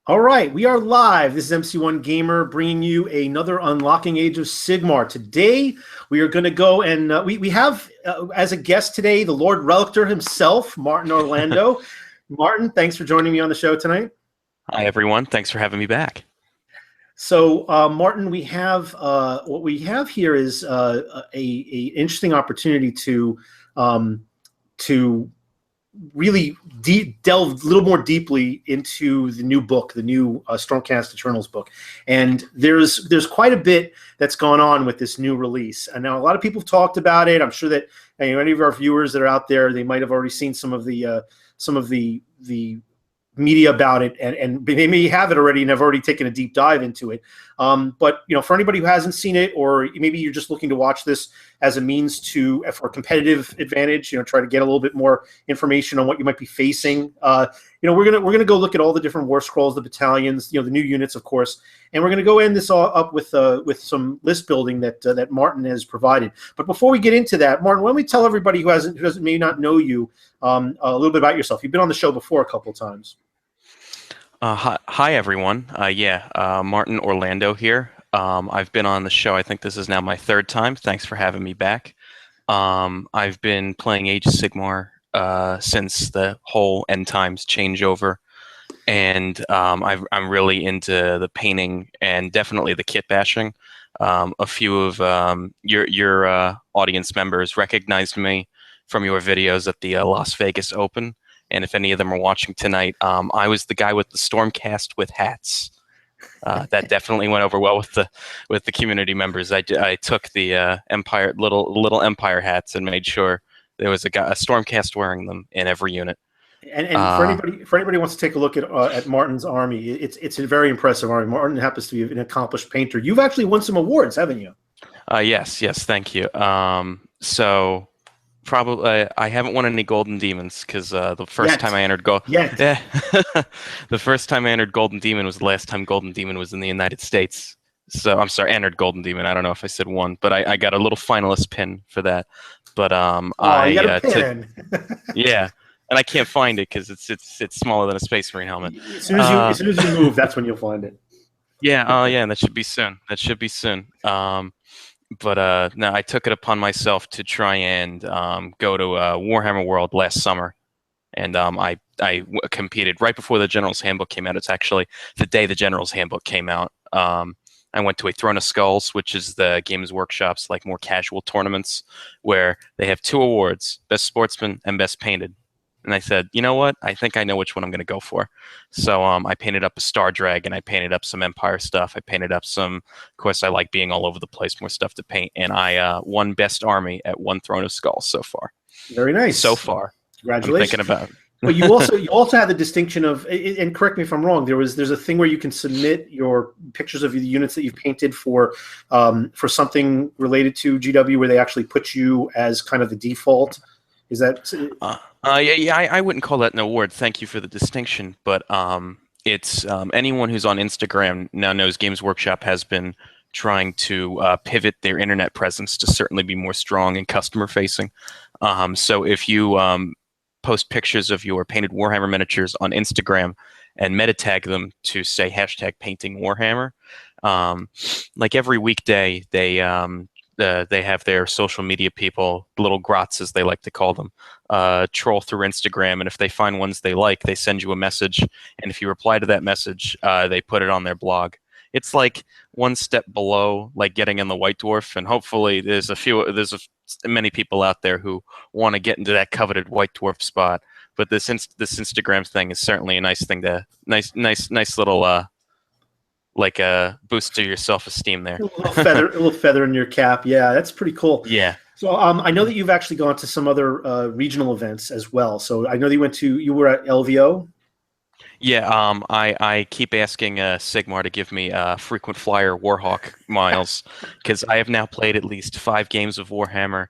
All right, we are live. This is MC1 Gamer bringing you another Unlocking Age of Sigmar. Today, we are going to go and we have as a guest today the Lord Relictor himself, Martin Orlando. Martin, thanks for joining me on the show tonight. Hi, everyone. Thanks for having me back. So, Martin, we have what we have here is a interesting opportunity to really delve a little more deeply into the new book, the new Stormcast Eternals book. And there's quite a bit that's gone on with this new release. And now a lot of people have talked about it. I'm sure that any of our viewers that are out there, they might have already seen some of the media about it, and they may have it already and have already taken a deep dive into it. But for anybody who hasn't seen it, or maybe you're just looking to watch this as a means for a competitive advantage, try to get a little bit more information on what you might be facing. We're gonna go look at all the different war scrolls, the battalions, the new units, of course, and we're gonna go end this all up with some list building that Martin has provided. But before we get into that, Martin, why don't we tell everybody who may not know you a little bit about yourself? You've been on the show before a couple of times. Hi, everyone. Martin Orlando here. I've been on the show. I think this is now my third time. Thanks for having me back. I've been playing Age of Sigmar since the whole End Times changeover, and I'm really into the painting and definitely the kit bashing. A few of your audience members recognized me from your videos at the Las Vegas Open. And if any of them are watching tonight, I was the guy with the Stormcast with hats. That definitely went over well with the community members. I took the Empire little Empire hats and made sure there was a Stormcast wearing them in every unit. And for anybody who wants to take a look at Martin's army, it's a very impressive army. Martin happens to be an accomplished painter. You've actually won some awards, haven't you? Yes, thank you. So. Probably, I haven't won any Golden Demons because the first time I entered the first time I entered Golden Demon was the last time Golden Demon was in the United States. So I'm sorry, entered Golden Demon. I don't know if I said won, but I got a little finalist pin for that. But you got a pin. Yeah, and I can't find it because it's smaller than a Space Marine helmet. As soon as you move, that's when you'll find it. Yeah. Yeah. That should be soon. But no, I took it upon myself to try and go to Warhammer World last summer, and I competed right before the General's Handbook came out. It's actually the day the General's Handbook came out. I went to a Throne of Skulls, which is the Games Workshop's more casual tournaments where they have two awards: Best Sportsman and Best Painted. And I said, you know what? I think I know which one I'm going to go for. So I painted up a Star Dragon. I painted up some Empire stuff. I painted up some. Of course, I like being all over the place, more stuff to paint. And I won Best Army at one Throne of Skulls so far. Very nice. So far. Congratulations. I'm thinking about it. But you also had the distinction of, and correct me if I'm wrong, there's a thing where you can submit your pictures of the units that you've painted for something related to GW, where they actually put you as kind of the default. Is that? I wouldn't call that an award. Thank you for the distinction. But it's anyone who's on Instagram now knows Games Workshop has been trying to pivot their internet presence to certainly be more strong and customer facing. So if you post pictures of your painted Warhammer miniatures on Instagram and meta tag them to say #painting Warhammer, every weekday they have their social media people, little grots as they like to call them, troll through Instagram, and if they find ones they like, they send you a message, and if you reply to that message, they put it on their blog. It's like one step below getting in the White Dwarf, and hopefully there's many people out there who want to get into that coveted White Dwarf spot. But this Instagram thing is certainly a nice thing nice little a boost to your self-esteem there. A little feather in your cap. Yeah, that's pretty cool. Yeah. So I know that you've actually gone to some other regional events as well. So I know that you were at LVO. Yeah, I keep asking Sigmar to give me frequent flyer Warhawk miles because I have now played at least 5 games of Warhammer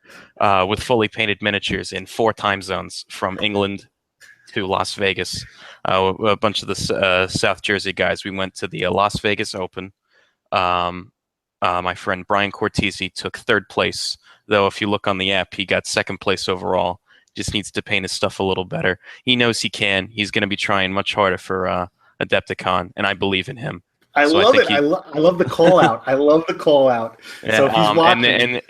with fully painted miniatures in 4 time zones, from England to Las Vegas. A bunch of the South Jersey guys. We went to the Las Vegas Open. My friend Brian Cortese took 3rd place, though if you look on the app, he got 2nd place overall. Just needs to paint his stuff a little better. He knows he can. He's going to be trying much harder for Adepticon, and I believe in him. I So love think it. I love the call out. I love the call out. yeah, So if he's watching,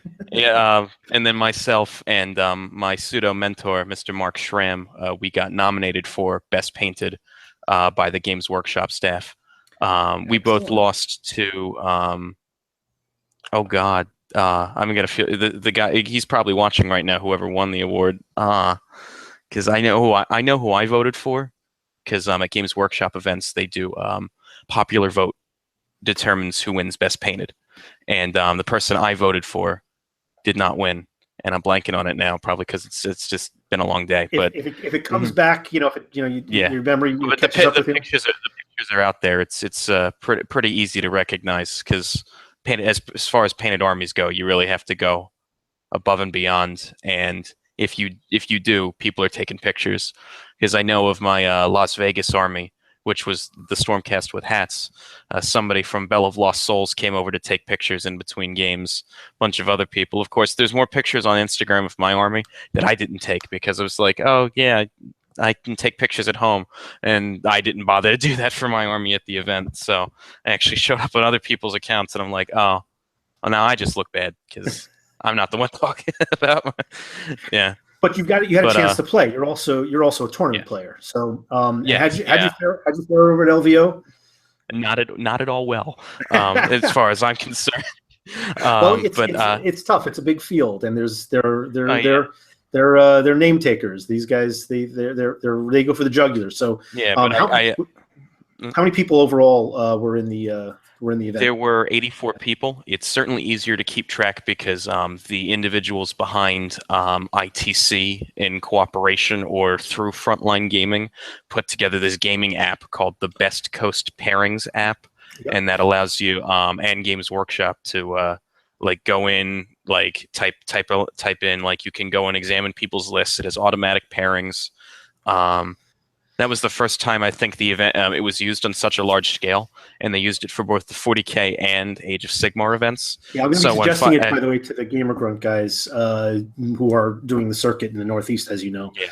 and then myself and my pseudo mentor, Mr. Mark Schramm, we got nominated for Best Painted by the Games Workshop staff. We both lost to oh God, I'm gonna feel the guy. He's probably watching right now. Whoever won the award, because I know who I voted for. Because at Games Workshop events they do popular vote determines who wins Best Painted, and the person I voted for did not win, and I'm blanking on it now, probably because it's just been a long day. But if it comes back, you your memory but catches up with the you. pictures are out there. It's pretty easy to recognize because painted as far as painted armies go, you really have to go above and beyond. And if you do, people are taking pictures. Because I know of my Las Vegas army, which was the Stormcast with hats. Somebody from Bell of Lost Souls came over to take pictures in between games. A bunch of other people. Of course, there's more pictures on Instagram of my army that I didn't take because I was like, oh yeah, I can take pictures at home, and I didn't bother to do that for my army at the event. So I actually showed up on other people's accounts, and I'm like, oh, well, now I just look bad because I'm not the one talking about. Yeah. But you had a chance to play. You're also a tournament player. So how'd you fare over at LVO? Not at all well, as far as I'm concerned. Well, it's tough. It's a big field, and they're name takers. These guys they go for the jugular. So yeah, but how many people overall were in the event? There were 84 people. It's certainly easier to keep track because the individuals behind ITC in cooperation or through Frontline Gaming put together this gaming app called the Best Coast Pairings app, and that allows you and Games Workshop to like go in, like type in, like you can go and examine people's lists. It has automatic pairings. That was the first time I think the event it was used on such a large scale, and they used it for both the 40K and Age of Sigmar events. Yeah, I'm going to be suggesting it, by the way, to the Gamer Grunt guys who are doing the circuit in the Northeast, as you know. Yeah.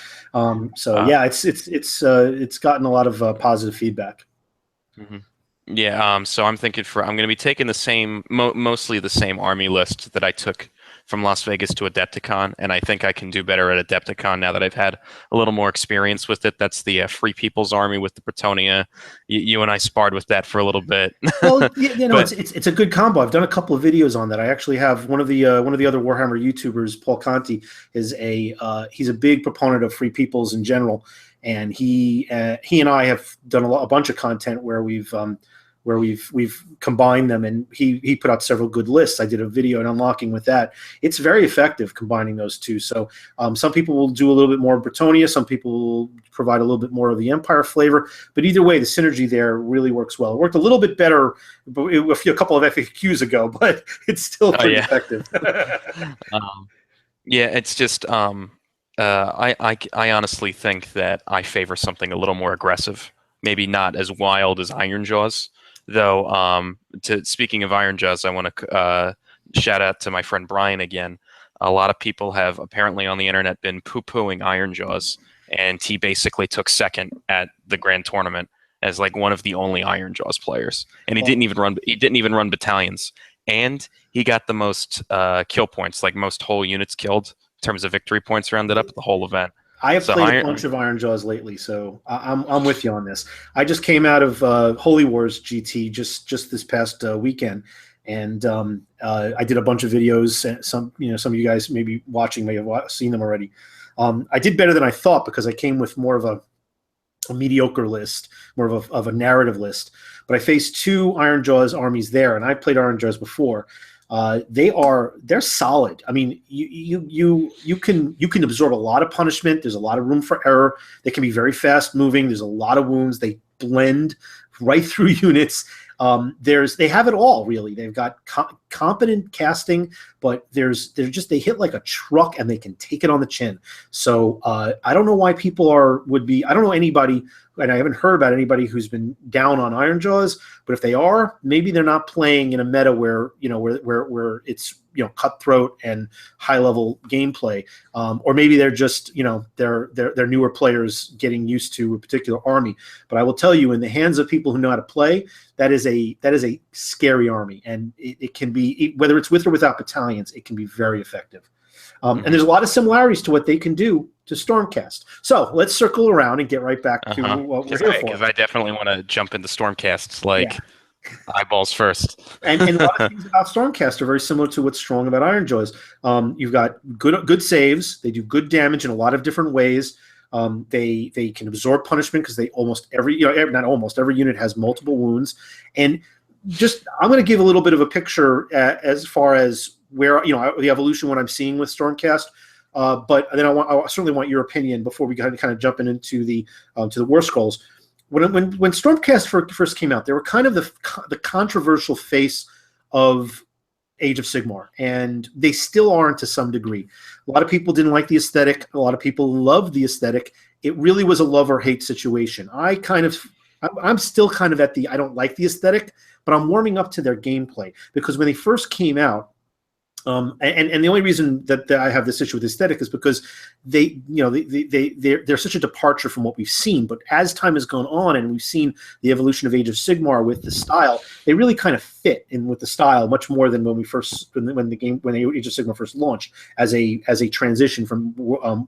It's gotten a lot of positive feedback. Mm-hmm. Yeah. So I'm thinking I'm going to be taking the same, mostly the same army list that I took from Las Vegas to Adepticon, and I think I can do better at Adepticon now that I've had a little more experience with it. That's the Free People's Army with the Bretonia. You and I sparred with that for a little bit. Well, it's a good combo. I've done a couple of videos on that. I actually have one of the other Warhammer YouTubers, Paul Conti, he's a big proponent of Free Peoples in general, and he and I have done a bunch of content where we've combined them, and he put out several good lists. I did a video on unlocking with that. It's very effective combining those two. So some people will do a little bit more Bretonia, some people will provide a little bit more of the Empire flavor, but either way, the synergy there really works well. It worked a little bit better a couple of FAQs ago, but it's still pretty effective. It's just I honestly think that I favor something a little more aggressive, maybe not as wild as Iron Jaws. Though, speaking of Iron Jaws, I want to shout out to my friend Brian again. A lot of people have apparently on the internet been poo-pooing Iron Jaws, and he basically took second at the grand tournament as like one of the only Iron Jaws players. And he didn't even run battalions, and he got the most kill points, like most whole units killed in terms of victory points rounded up at the whole event. I have played a bunch of Iron Jaws lately, so I'm with you on this. I just came out of Holy Wars GT just this past weekend, and I did a bunch of videos. Some of you guys maybe watching may have seen them already. I did better than I thought because I came with more of a mediocre list, more of a narrative list. But I faced two Iron Jaws armies there, and I played Iron Jaws before. They're solid. I mean, you can absorb a lot of punishment. There's a lot of room for error. They can be very fast moving. There's a lot of wounds. They blend right through units. They have it all, really. They've got competent casting, but they hit like a truck and they can take it on the chin. So I don't know why people I don't know anybody, and I haven't heard about anybody who's been down on Iron Jaws, but if they are, maybe they're not playing in a meta where it's cutthroat and high level gameplay, or maybe they're just they're newer players getting used to a particular army. But I will tell you, in the hands of people who know how to play, that is a scary army, and it can be, whether it's with or without battalions, it can be very effective. And there's a lot of similarities to what they can do to Stormcast. So let's circle around and get right back to what we're here for. Because I definitely want to jump into Stormcasts eyeballs first. and a lot of things about Stormcast are very similar to what's strong about Ironjawz. You've got good saves. They do good damage in a lot of different ways. They can absorb punishment because not almost every unit has multiple wounds. And I'm going to give a little bit of a picture as far as where the evolution, what I'm seeing with Stormcast. But then I certainly want your opinion before we kind of jump into the War Scrolls. When Stormcast first came out, they were kind of the controversial face of Age of Sigmar, and they still are to some degree. A lot of people didn't like the aesthetic. A lot of people loved the aesthetic. It really was a love or hate situation. I'm still kind of at I don't like the aesthetic, but I'm warming up to their gameplay, because when they first came out, and the only reason that I have this issue with aesthetic is because they're such a departure from what we've seen. But as time has gone on and we've seen the evolution of Age of Sigmar with the style, they really kind of fit in with the style much more than when Age of Sigmar first launched as a transition from old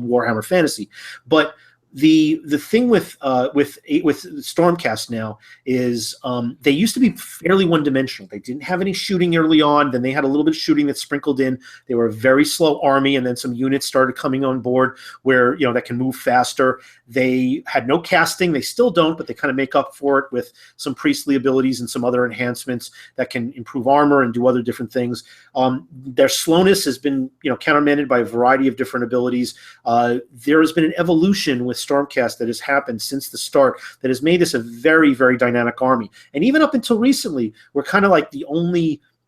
Warhammer fantasy. But the thing with Stormcast now is they used to be fairly one-dimensional. They didn't have any shooting early on. Then they had a little bit of shooting that sprinkled in. They were a very slow army, and then some units started coming on board where that can move faster. They had no casting. They still don't, but they kind of make up for it with some priestly abilities and some other enhancements that can improve armor and do other different things. Their slowness has been countermanded by a variety of different abilities. There has been an evolution with Stormcast that has happened since the start that has made this a very, very dynamic army. And even up until recently, we're kind of like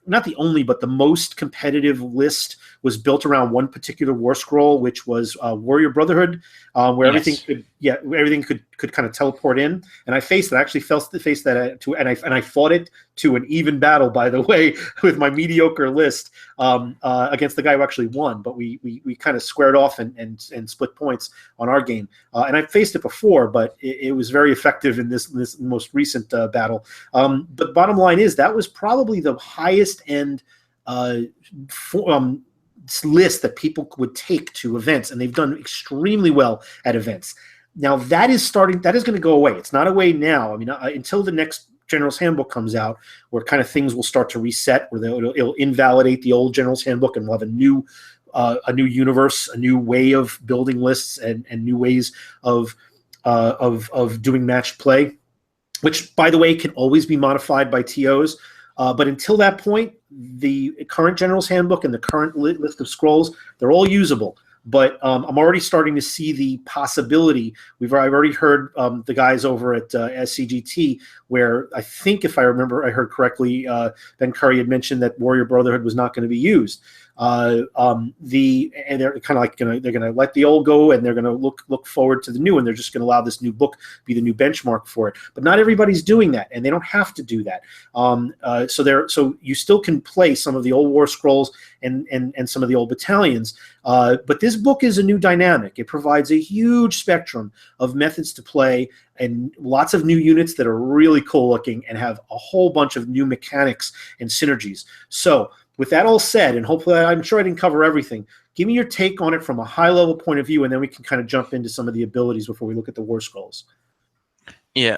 not the only, but the most competitive list was built around one particular war scroll, which was Warrior Brotherhood, where everything could kind of teleport in. And I faced that. I actually faced that and I fought it to an even battle, by the way, with my mediocre list against the guy who actually won. But we kind of squared off and split points on our game. And I faced it before, but it was very effective in this most recent battle. But bottom line is that was probably the highest end list that people would take to events, and they've done extremely well at events. Now that is going to go away. It's not away now. I mean, until the next General's Handbook comes out, where kind of things will start to reset, where it'll invalidate the old General's Handbook, and we'll have a new universe, a new way of building lists, and new ways of doing match play, which, by the way, can always be modified by TOs. But until that point, the current General's Handbook and the current list of scrolls, they're all usable. But I'm already starting to see the possibility. I've already heard the guys over at SCGT, where I think, if I heard correctly, Ben Curry had mentioned that Warrior Brotherhood was not going to be used. And they're kind of like they're going to let the old go, and they're going to look forward to the new, and they're just going to allow this new book be the new benchmark for it. But not everybody's doing that, and they don't have to do that. So you still can play some of the old war scrolls and some of the old battalions. But this book is a new dynamic. It provides a huge spectrum of methods to play, and lots of new units that are really cool looking and have a whole bunch of new mechanics and synergies. So with that all said, and hopefully I'm sure I didn't cover everything, give me your take on it from a high-level point of view, and then we can kind of jump into some of the abilities before we look at the War Scrolls. Yeah,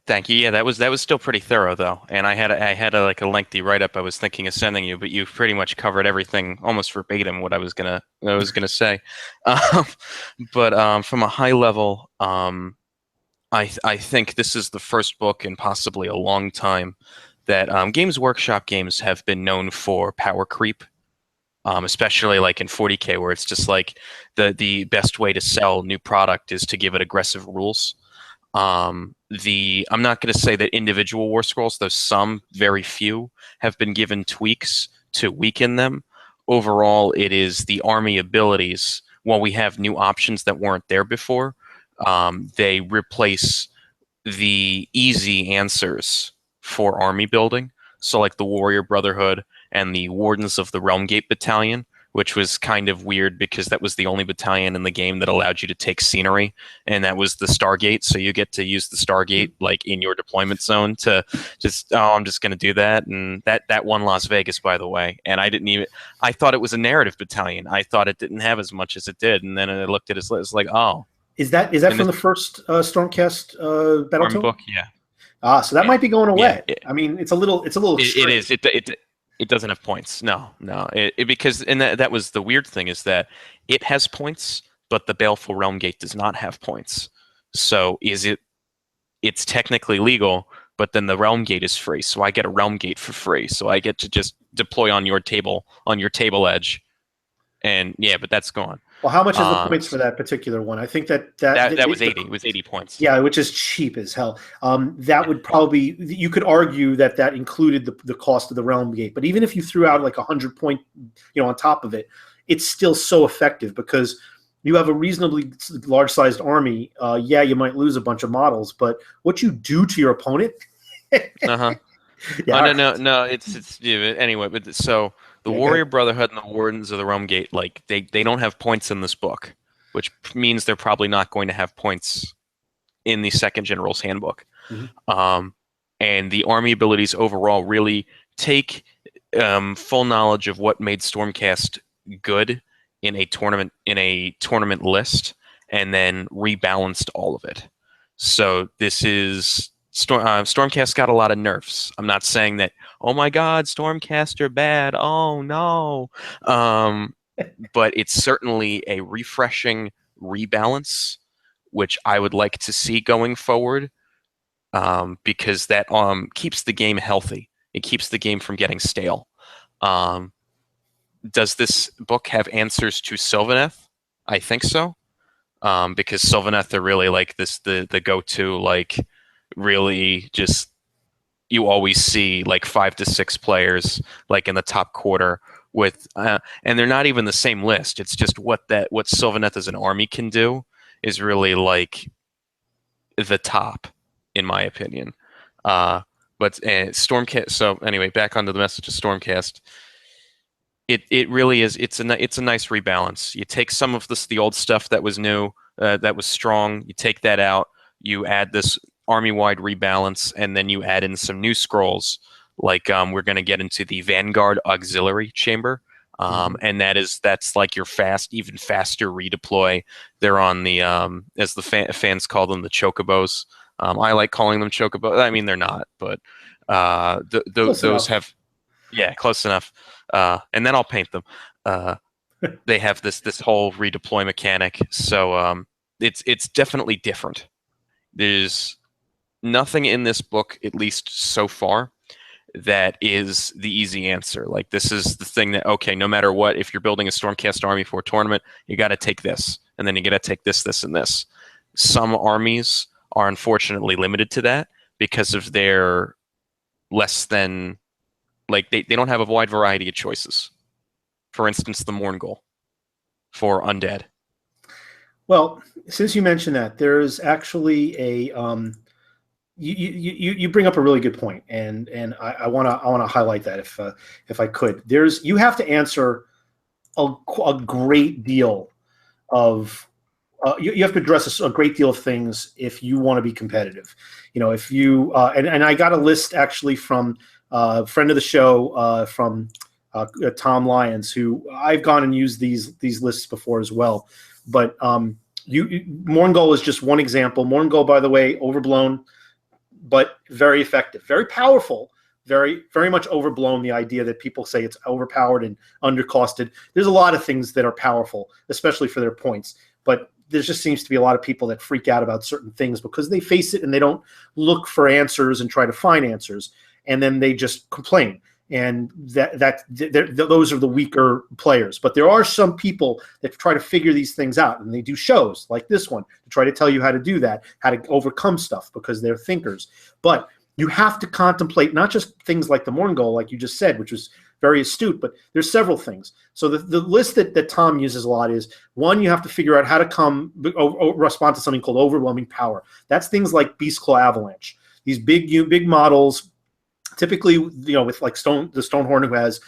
thank you. Yeah, that was still pretty thorough, though, and I had a lengthy write-up I was thinking of sending you, but you pretty much covered everything almost verbatim what I was gonna say. But from a high level, I think this is the first book in possibly a long time that Games Workshop games have been known for power creep, especially like in 40K, where it's just like the best way to sell new product is to give it aggressive rules. I'm not going to say that individual war scrolls, though some, very few, have been given tweaks to weaken them. Overall, it is the army abilities. While we have new options that weren't there before, they replace the easy answers for army building. So like the Warrior Brotherhood and the Wardens of the Realm Gate Battalion, which was kind of weird because that was the only battalion in the game that allowed you to take scenery, and that was the Stargate. So you get to use the Stargate like in your deployment zone to just, I'm just going to do that. And that won Las Vegas, by the way. And I thought it was a narrative battalion. I thought it didn't have as much as it did. And then I looked at its list, it's like, oh. Is that from the first Stormcast Battletome? Book, yeah. So that might be going away. Yeah, I mean, it's a little extreme. It is. It doesn't have points. No. Because that was the weird thing, is that it has points, but the Baleful Realm Gate does not have points. So it's technically legal, but then the Realm Gate is free. So I get a Realm Gate for free. So I get to just deploy on your table edge. And yeah, but that's gone. Well, how much is the points for that particular one? I think that was 80. It was 80 points. Yeah, which is cheap as hell. That would probably, you could argue that included the cost of the Realm Gate. But even if you threw out like 100 point, on top of it, it's still so effective because you have a reasonably large-sized army. Yeah, you might lose a bunch of models, but what you do to your opponent. Yeah, no. It's anyway. But so. The Warrior Brotherhood and the Wardens of the Realm Gate, like they don't have points in this book, which means they're probably not going to have points in the Second General's Handbook. Mm-hmm. And the army abilities overall really take full knowledge of what made Stormcast good in a tournament list, and then rebalanced all of it. So this is Stormcast got a lot of nerfs. I'm not saying that, oh my God, Stormcast are bad. Oh no. But it's certainly a refreshing rebalance, which I would like to see going forward, because that keeps the game healthy. It keeps the game from getting stale. Does this book have answers to Sylvaneth? I think so, because Sylvaneth are really like the go-to, like, really just, you always see like 5 to 6 players like in the top quarter with and they're not even the same list. It's just what Sylvaneth as an army can do is really like the top, in my opinion. But Stormcast, so anyway, back onto the message of Stormcast. It really is, it's a nice rebalance. You take some of the old stuff that was new, that was strong, you take that out, you add this army-wide rebalance, and then you add in some new scrolls, like we're going to get into the Vanguard Auxiliary Chamber, and that's like your even faster redeploy. They're on the as the fans call them, the chocobos. I like calling them chocobos. I mean, they're not, but those have, yeah, close enough. And then I'll paint them. They have this whole redeploy mechanic, so it's definitely different. There's nothing in this book, at least so far, that is the easy answer. Like, this is the thing that, okay, no matter what, if you're building a Stormcast army for a tournament, you got to take this, and then you got to take this, this, and this. Some armies are unfortunately limited to that because of their less than, like, they don't have a wide variety of choices. For instance, the Mourngul for undead. Well, since you mentioned that, there's actually a you bring up a really good point, and I want to highlight that if I could. You have to answer a great deal of you have to address a great deal of things if you want to be competitive. If you and I got a list actually from a friend of the show, from Tom Lyons, who I've gone and used these lists before as well. But Mourngul is just one example. Mourngul, by the way, overblown, but very effective, very powerful, very, very much overblown. The idea that people say it's overpowered and undercosted. There's a lot of things that are powerful, especially for their points. But there just seems to be a lot of people that freak out about certain things because they face it and they don't look for answers and try to find answers, and then they just complain. And those are the weaker players. But there are some people that try to figure these things out, and they do shows like this one to try to tell you how to do that, how to overcome stuff, because they're thinkers. But you have to contemplate not just things like the Mourngul, like you just said, which was very astute, but there's several things. So the list that Tom uses a lot is, one, you have to figure out how to respond to something called overwhelming power. That's things like Beastclaw Avalanche. These big models, typically, with like the Stonehorn, who has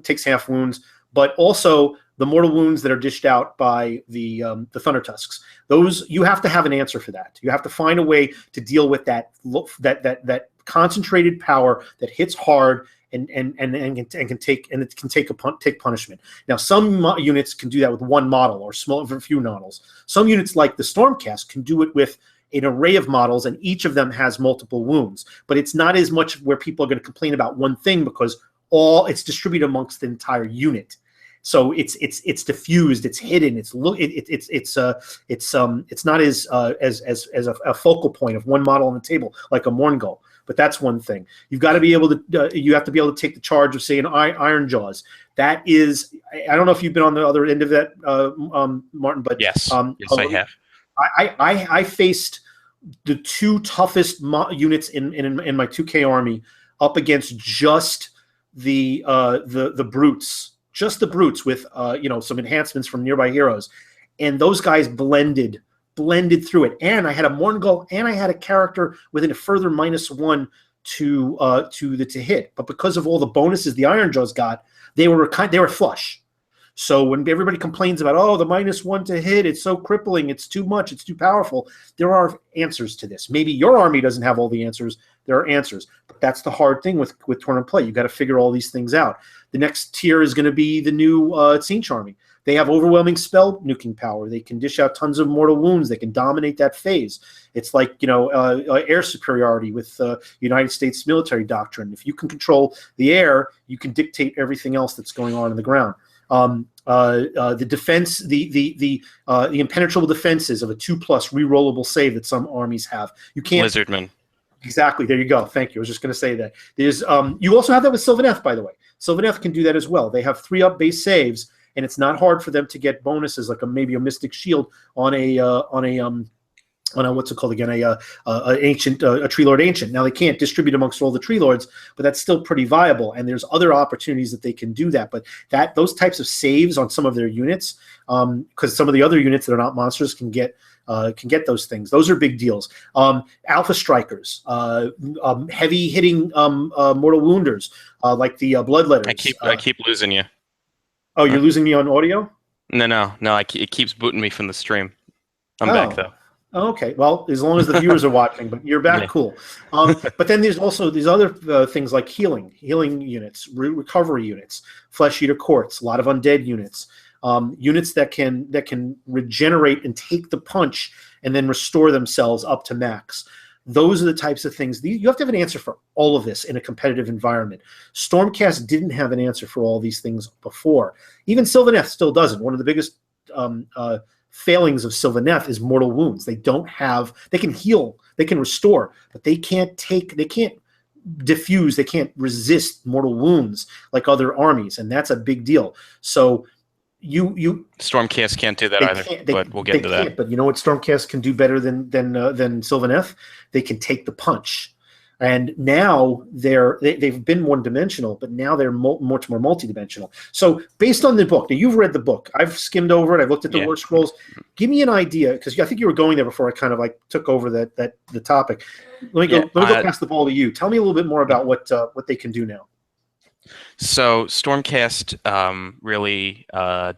takes half wounds, but also the mortal wounds that are dished out by the Thunder Tusks. Those, you have to have an answer for that. You have to find a way to deal with that concentrated power that hits hard and can take punishment. Now, some units can do that with one model or a few models. Some units, like the Stormcast, can do it with an array of models, and each of them has multiple wounds. But it's not as much where people are going to complain about one thing, because it's distributed amongst the entire unit. So it's diffused, it's hidden, it's not as a focal point of one model on the table like a Morngull. But that's one thing. You've got to be able to you have to be able to take the charge of, say, an Iron Jaws. That is, I don't know if you've been on the other end of that, Martin, but yes, I have. I faced the two toughest units in my 2K army up against just the brutes. Just the brutes with some enhancements from nearby heroes, and those guys blended through it. And I had a Morngull, and I had a character within a further -1 to hit. But because of all the bonuses the Iron Jaws got, they were flush. So when everybody complains about, oh, the -1 to hit, it's so crippling, it's too much, it's too powerful, there are answers to this. Maybe your army doesn't have all the answers. There are answers. But that's the hard thing with tournament play. You've got to figure all these things out. The next tier is going to be the new Tzeentch army. They have overwhelming spell nuking power. They can dish out tons of mortal wounds. They can dominate that phase. It's like, air superiority with United States military doctrine. If you can control the air, you can dictate everything else that's going on the ground. The defense, the impenetrable defenses of a 2+ rerollable save that some armies have. You can't. Lizardmen. Exactly. There you go. Thank you. I was just going to say that. There's you also have that with Sylvaneth, by the way. Sylvaneth can do that as well. They have 3+ base saves, and it's not hard for them to get bonuses like maybe a Mystic Shield on a what's it called again? A Tree Lord Ancient. Now, they can't distribute amongst all the Tree Lords, but that's still pretty viable. And there's other opportunities that they can do that. But those types of saves on some of their units, because some of the other units that are not monsters can get those things. Those are big deals. Alpha Strikers, heavy hitting mortal wounders, like the Bloodletters. I keep losing you. Oh, you're losing me on audio? No. It keeps booting me from the stream. I'm back though. Okay, well, as long as the viewers are watching, but you're back, yeah. Cool. But then there's also these other things like healing units, recovery units, Flesh Eater Courts, a lot of undead units, units that can regenerate and take the punch and then restore themselves up to max. Those are the types of things. You have to have an answer for all of this in a competitive environment. Stormcast didn't have an answer for all these things before. Even Sylvaneth still doesn't. One of the biggest failings of Sylvaneth is mortal wounds. They can heal, they can restore, but they can't diffuse, they can't resist mortal wounds like other armies, and that's a big deal. So Stormcast can't do that either, but we'll get into that. But you know what Stormcast can do better than Sylvaneth? They can take the punch. And now they've been one-dimensional, but now they're much more multi-dimensional. So based on the book, now you've read the book. I've skimmed over it. I've looked at the war scrolls. Give me an idea, because I think you were going there before I kind of like took over the topic. Let me go pass the ball to you. Tell me a little bit more about what they can do now. So Stormcast really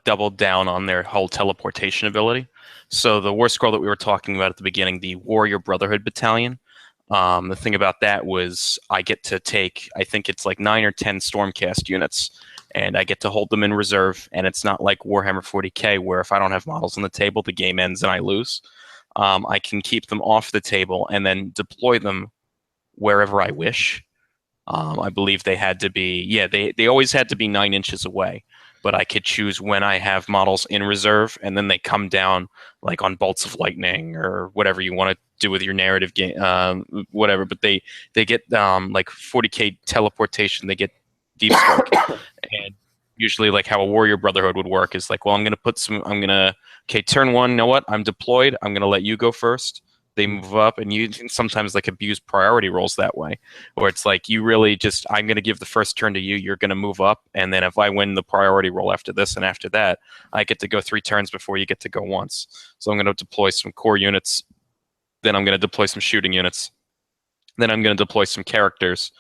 doubled down on their whole teleportation ability. So the war scroll that we were talking about at the beginning, the Warrior Brotherhood Battalion, the thing about that was I get to take, I think it's like 9 or 10 Stormcast units, and I get to hold them in reserve, and it's not like Warhammer 40K where if I don't have models on the table, the game ends and I lose. I can keep them off the table and then deploy them wherever I wish. I believe they had to be, they always had to be 9 inches away, but I could choose when I have models in reserve, and then they come down like on bolts of lightning or whatever you want to do with your narrative game, whatever. But they get like 40K teleportation. They get deep spark, and usually like how a Warrior Brotherhood would work is like, well, okay, turn 1. You know what? I'm deployed. I'm gonna let you go first. They move up, and you can sometimes like abuse priority rolls that way, or it's like you really just, I'm going to give the first turn to you, you're going to move up, and then if I win the priority roll after this and after that, I get to go 3 turns before you get to go once. So I'm going to deploy some core units, then I'm going to deploy some shooting units, Then I'm going to deploy some characters.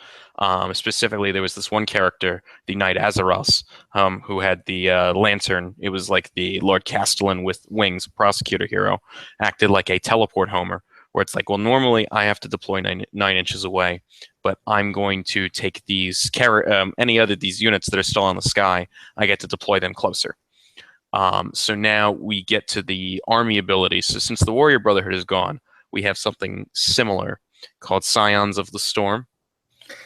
Specifically, there was this one character, the Knight Azeros, who had the lantern. It was like the Lord Castellan with wings, prosecutor hero, acted like a teleport homer, where it's like, well, normally I have to deploy 9 inches away, but I'm going to take these any other these units that are still in the sky. I get to deploy them closer. So now we get to the army abilities. So since the Warrior Brotherhood is gone, we have something similar called Scions of the Storm,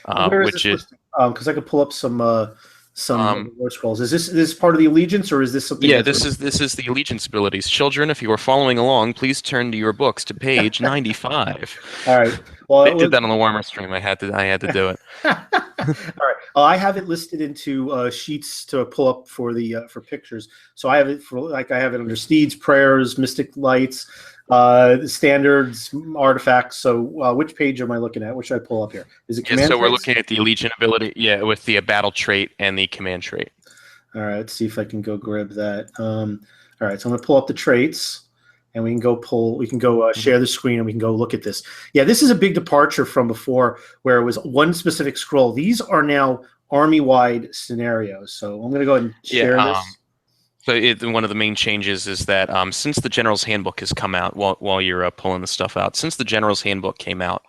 Where is which this is listed? Because I could pull up some um, war scrolls. Is this part of the allegiance, or is this something? yeah, this is the allegiance abilities. Children, if you are following along, please turn to your books to page 95. All right. Well, They did that on the Warhammer stream. I had to do it. All right. I have it listed into sheets to pull up for the for pictures. So I have it I have it under Steeds, Prayers, Mystic Lights, standards, artifacts. So which page am I looking at? What should I pull up here? Is it command? So we're traits? looking at the Legion ability, with the battle trait and the command trait. All right. Let's see if I can go grab that. All right. So I'm going to pull up the traits. And we can go share the screen and we can go look at this. Yeah, this is a big departure from before where it was one specific scroll. These are now army-wide scenarios. So I'm going to go ahead and share this. So one of the main changes is that since the General's Handbook has come out, while you're pulling the stuff out, since the General's Handbook came out,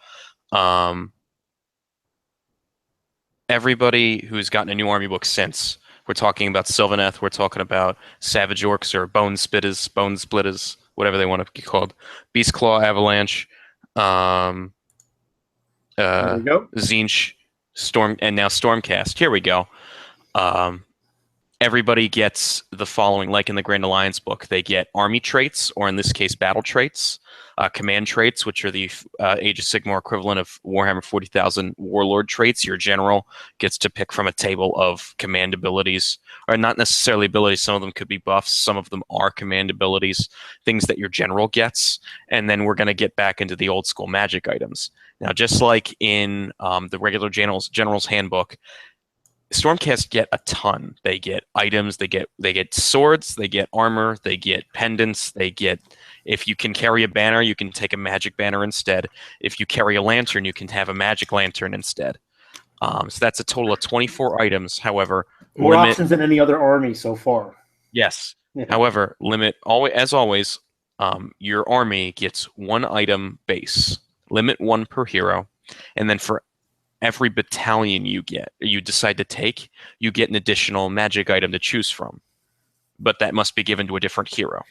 everybody who's gotten a new army book since, we're talking about Sylvaneth, we're talking about Savage Orcs or Bone Splitters, whatever they want to be called, Beast Claw, Avalanche, There we go. Zinch, Storm, and now Stormcast. Here we go. Everybody gets the following, like in the Grand Alliance book. They get army traits, or in this case, battle traits, command traits, which are the Age of Sigmar equivalent of Warhammer 40,000 warlord traits. Your general gets to pick from a table of command abilities, or not necessarily abilities. Some of them could be buffs. Some of them are command abilities, things that your general gets. And then we're going to get back into the old school magic items. Now, just like in the regular General's Handbook, Stormcast get a ton. They get items, they get swords, they get armor, they get pendants, they get, if you can carry a banner, you can take a magic banner instead. If you carry a lantern, you can have a magic lantern instead. So that's a total of 24 items. However, more options than any other army so far. Yes. Yeah. However, as always, your army gets one item base. Limit one per hero, and then for every battalion you decide to take, you get an additional magic item to choose from. But that must be given to a different hero.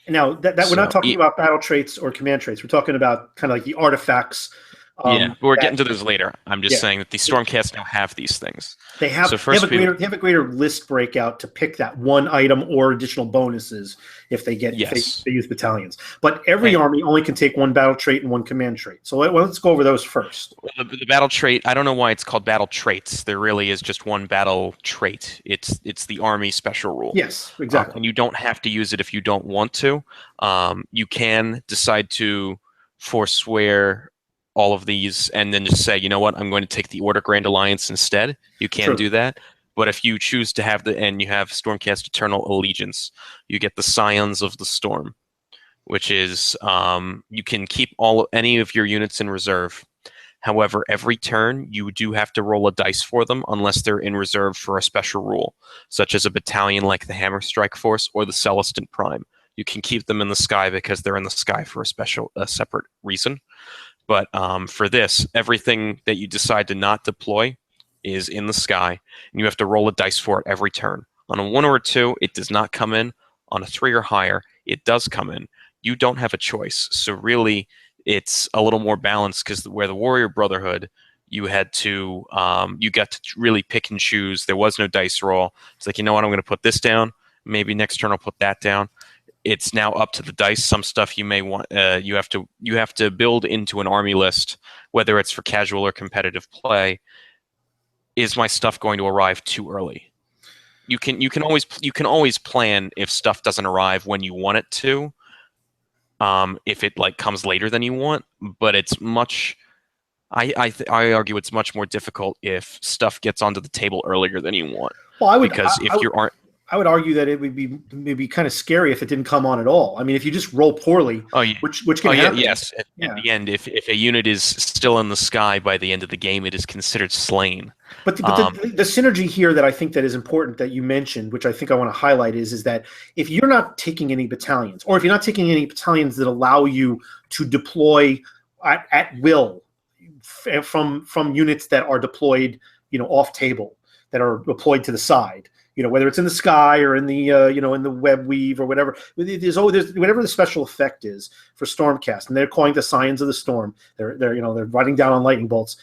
Now, we're not talking about battle traits or command traits. We're talking about kind of like the artifacts. We're getting to those later. I'm just saying that the Stormcast now have these things. They have a greater list breakout to pick that one item or additional bonuses if they use battalions. But every army only can take one battle trait and one command trait. So let's go over those first. The battle trait, I don't know why it's called battle traits. There really is just one battle trait. It's the army special rule. Yes, exactly. And you don't have to use it if you don't want to. You can decide to forswear all of these and then just say, you know what, I'm going to take the Order Grand Alliance instead. You can do that. But if you choose to have and you have Stormcast Eternal Allegiance, you get the Scions of the Storm, which is you can keep any of your units in reserve. However, every turn you do have to roll a dice for them unless they're in reserve for a special rule, such as a battalion like the Hammer Strike Force or the Celestant Prime. You can keep them in the sky because they're in the sky for a separate reason. But for this, everything that you decide to not deploy is in the sky, and you have to roll a dice for it every turn. On a 1 or a 2, it does not come in. On a 3 or higher, it does come in. You don't have a choice. So really, it's a little more balanced because where the Warrior Brotherhood, you got to really pick and choose. There was no dice roll. It's like, you know what, I'm going to put this down. Maybe next turn I'll put that down. It's now up to the dice. Some stuff you may want, you have to build into an army list, whether it's for casual or competitive play. Is my stuff going to arrive too early? You can always plan if stuff doesn't arrive when you want it to. If it comes later than you want, but it's much. I argue it's much more difficult if stuff gets onto the table earlier than you want. Well, because if you aren't. I would argue that it would be maybe kind of scary if it didn't come on at all. I mean, if you just roll poorly, Oh, yeah. which can happen. Yes. At the end, if a unit is still in the sky by the end of the game, it is considered slain. But the synergy here that I think that is important that you mentioned, which I think I want to highlight, is that if you're not taking any battalions, or if you're not taking any battalions that allow you to deploy at will from units that are deployed, off table, that are deployed to the side, whether it's in the sky or in the in the web weave or whatever. There's whatever the special effect is for Stormcast, and they're calling the Scions of the Storm. They're riding down on lightning bolts.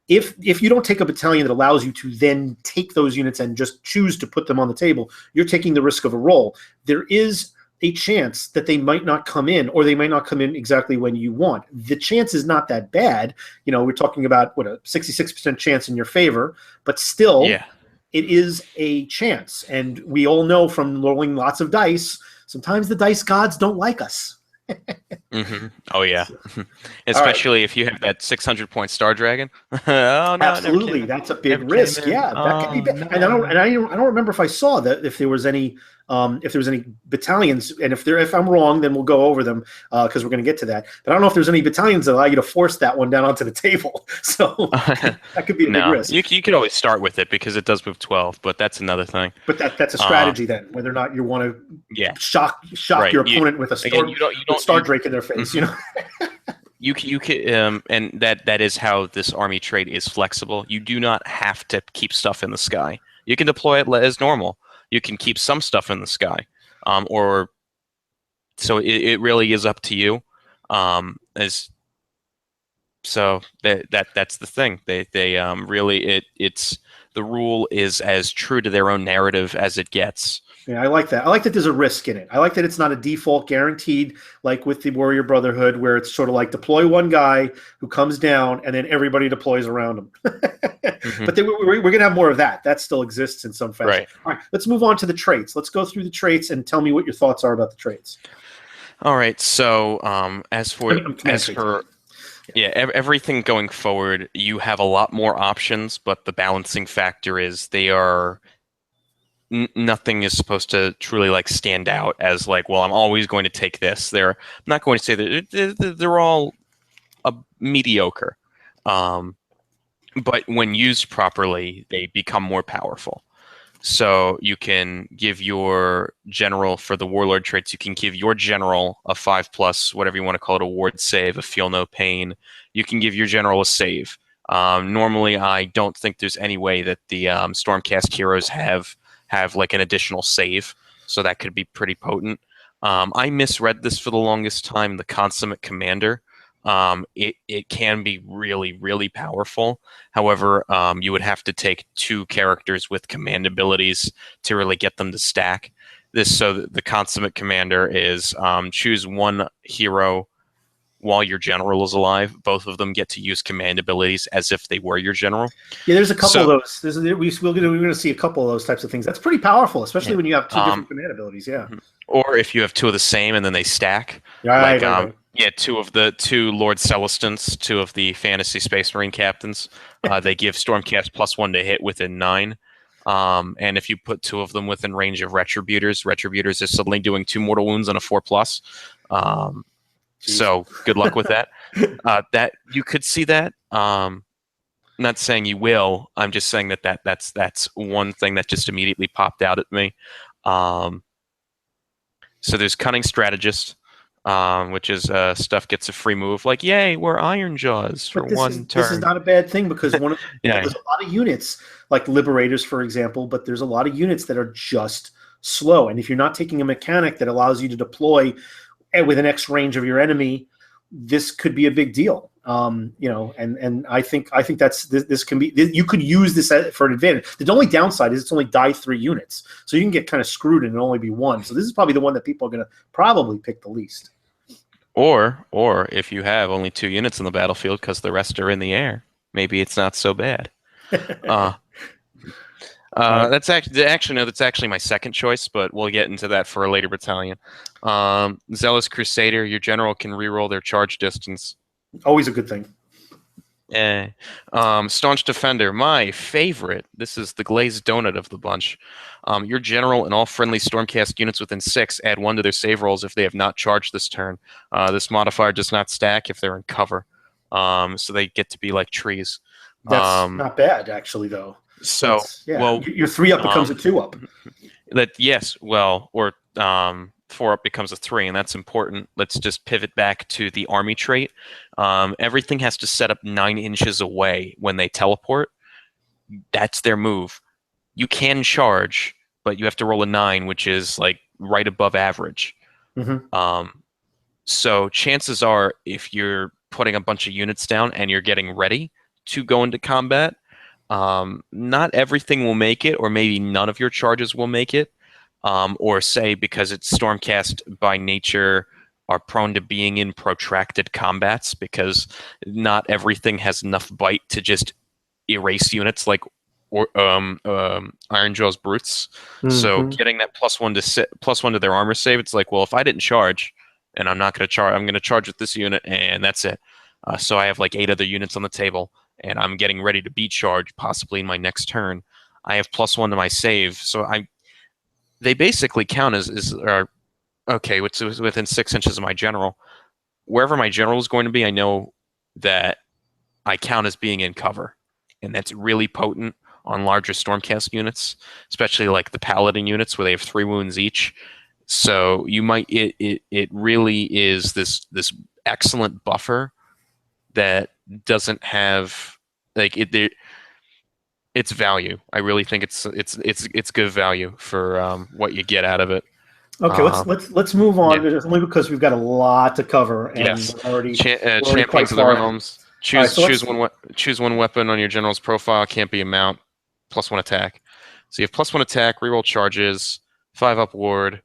If you don't take a battalion that allows you to then take those units and just choose to put them on the table, you're taking the risk of a roll. There is a chance that they might not come in, or they might not come in exactly when you want. The chance is not that bad. We're talking about a 66% chance in your favor, but still, it is a chance. And we all know from rolling lots of dice, sometimes the dice gods don't like us. Mm-hmm. Oh yeah, especially if you have that 600-point Star Dragon. Oh no, absolutely, that's a big risk. Yeah, that could be bad. No. And I don't remember if I saw that if there was any battalions, and if I'm wrong, then we'll go over them because we're going to get to that. But I don't know if there's any battalions that allow you to force that one down onto the table. So that could be a big risk. You could always start with it because it does move 12, but that's another thing. But that's a strategy then, whether or not you want to shock your opponent with a Star Drake in their face. You can, and that is how this army trait is flexible. You do not have to keep stuff in the sky. You can deploy it as normal. You can keep some stuff in the sky, so it really is up to you. So that's the thing. They really it's the rule is as true to their own narrative as it gets. Yeah, I like that. I like that there's a risk in it. I like that it's not a default guaranteed, like with the Warrior Brotherhood, where it's sort of like deploy one guy who comes down and then everybody deploys around him. Mm-hmm. But we're going to have more of that. That still exists in some fashion. Right. All right, let's move on to the traits. Let's go through the traits and tell me what your thoughts are about the traits. All right. So everything going forward, you have a lot more options, but the balancing factor is they are nothing is supposed to truly stand out as I'm always going to take this. I'm not going to say that they're all mediocre, but when used properly, they become more powerful. So you can give your general, for the warlord traits, you can give your general a 5+, whatever you want to call it, a ward save, a feel no pain. You can give your general a save. Normally, I don't think there's any way that the Stormcast heroes have an additional save, so that could be pretty potent. I misread this for the longest time. The Consummate Commander, it can be really, really powerful. However, you would have to take 2 characters with command abilities to really get them to stack. So the Consummate Commander is choose one hero while your general is alive. Both of them get to use command abilities as if they were your general. Yeah, there's a couple of those. We're going to see a couple of those types of things. That's pretty powerful, especially when you have 2 different command abilities. Yeah. Or if you have 2 of the same and then they stack. Right. 2 of the 2 Lord Celestins, 2 of the Fantasy Space Marine captains. They give Stormcast +1 to hit within 9. And if you put 2 of them within range of Retributors is suddenly doing 2 mortal wounds on a 4+. So good luck with that. That you could see that. I'm not saying you will. I'm just saying that's one thing that just immediately popped out at me. So there's Cunning Strategist, which is stuff gets a free move. Yay, we're Iron Jaws for one turn. This is not a bad thing because there's a lot of units like Liberators, for example, but there's a lot of units that are just slow. And if you're not taking a mechanic that allows you to deploy within X range of your enemy, this could be a big deal. And I think this can be, you could use this for an advantage. The only downside is it's only die 3 units, so you can get kind of screwed and it'll only be 1. So this is probably the one that people are going to probably pick the least. Or if you have only 2 units in the battlefield because the rest are in the air, maybe it's not so bad. That's actually my second choice, but we'll get into that for a later battalion. Zealous Crusader, your general can reroll their charge distance. Always a good thing. Staunch Defender, my favorite. This is the glazed donut of the bunch. Your general and all friendly Stormcast units within 6 add 1 to their save rolls if they have not charged this turn. This modifier does not stack if they're in cover, so they get to be like trees. That's not bad, actually, though. So, well, your 3-up becomes a 2-up. Yes, well, or 4-up becomes a 3, and that's important. Let's just pivot back to the army trait. Everything has to set up 9 inches away when they teleport. That's their move. You can charge, but you have to roll a 9, which is like right above average. Mm-hmm. So chances are, if you're putting a bunch of units down and you're getting ready to go into combat, not everything will make it, or maybe none of your charges will make it. Or say, because it's Stormcast by nature, are prone to being in protracted combats, because not everything has enough bite to just erase units like Ironjaw's Brutes. Mm-hmm. So getting that +1 to their armor save, it's like, well, if I didn't charge, and I'm not going to charge, I'm going to charge with this unit, and that's it. So I have like 8 other units on the table, and I'm getting ready to be charged, possibly in my next turn. I have +1 to my save, so they basically count as okay, which is within 6 inches of my general. Wherever my general is going to be, I know that I count as being in cover, and that's really potent on larger Stormcast units, especially like the Paladin units where they have 3 wounds each. So you might it really is this excellent buffer that doesn't have like it. It's value. I really think it's good value for what you get out of it. Okay, let's move on. Yeah. Only because we've got a lot to cover, and yes, already Champions of the Realms. Choose one weapon on your general's profile. Can't be a mount. +1 attack. So you have +1 attack. Reroll charges. 5-up ward.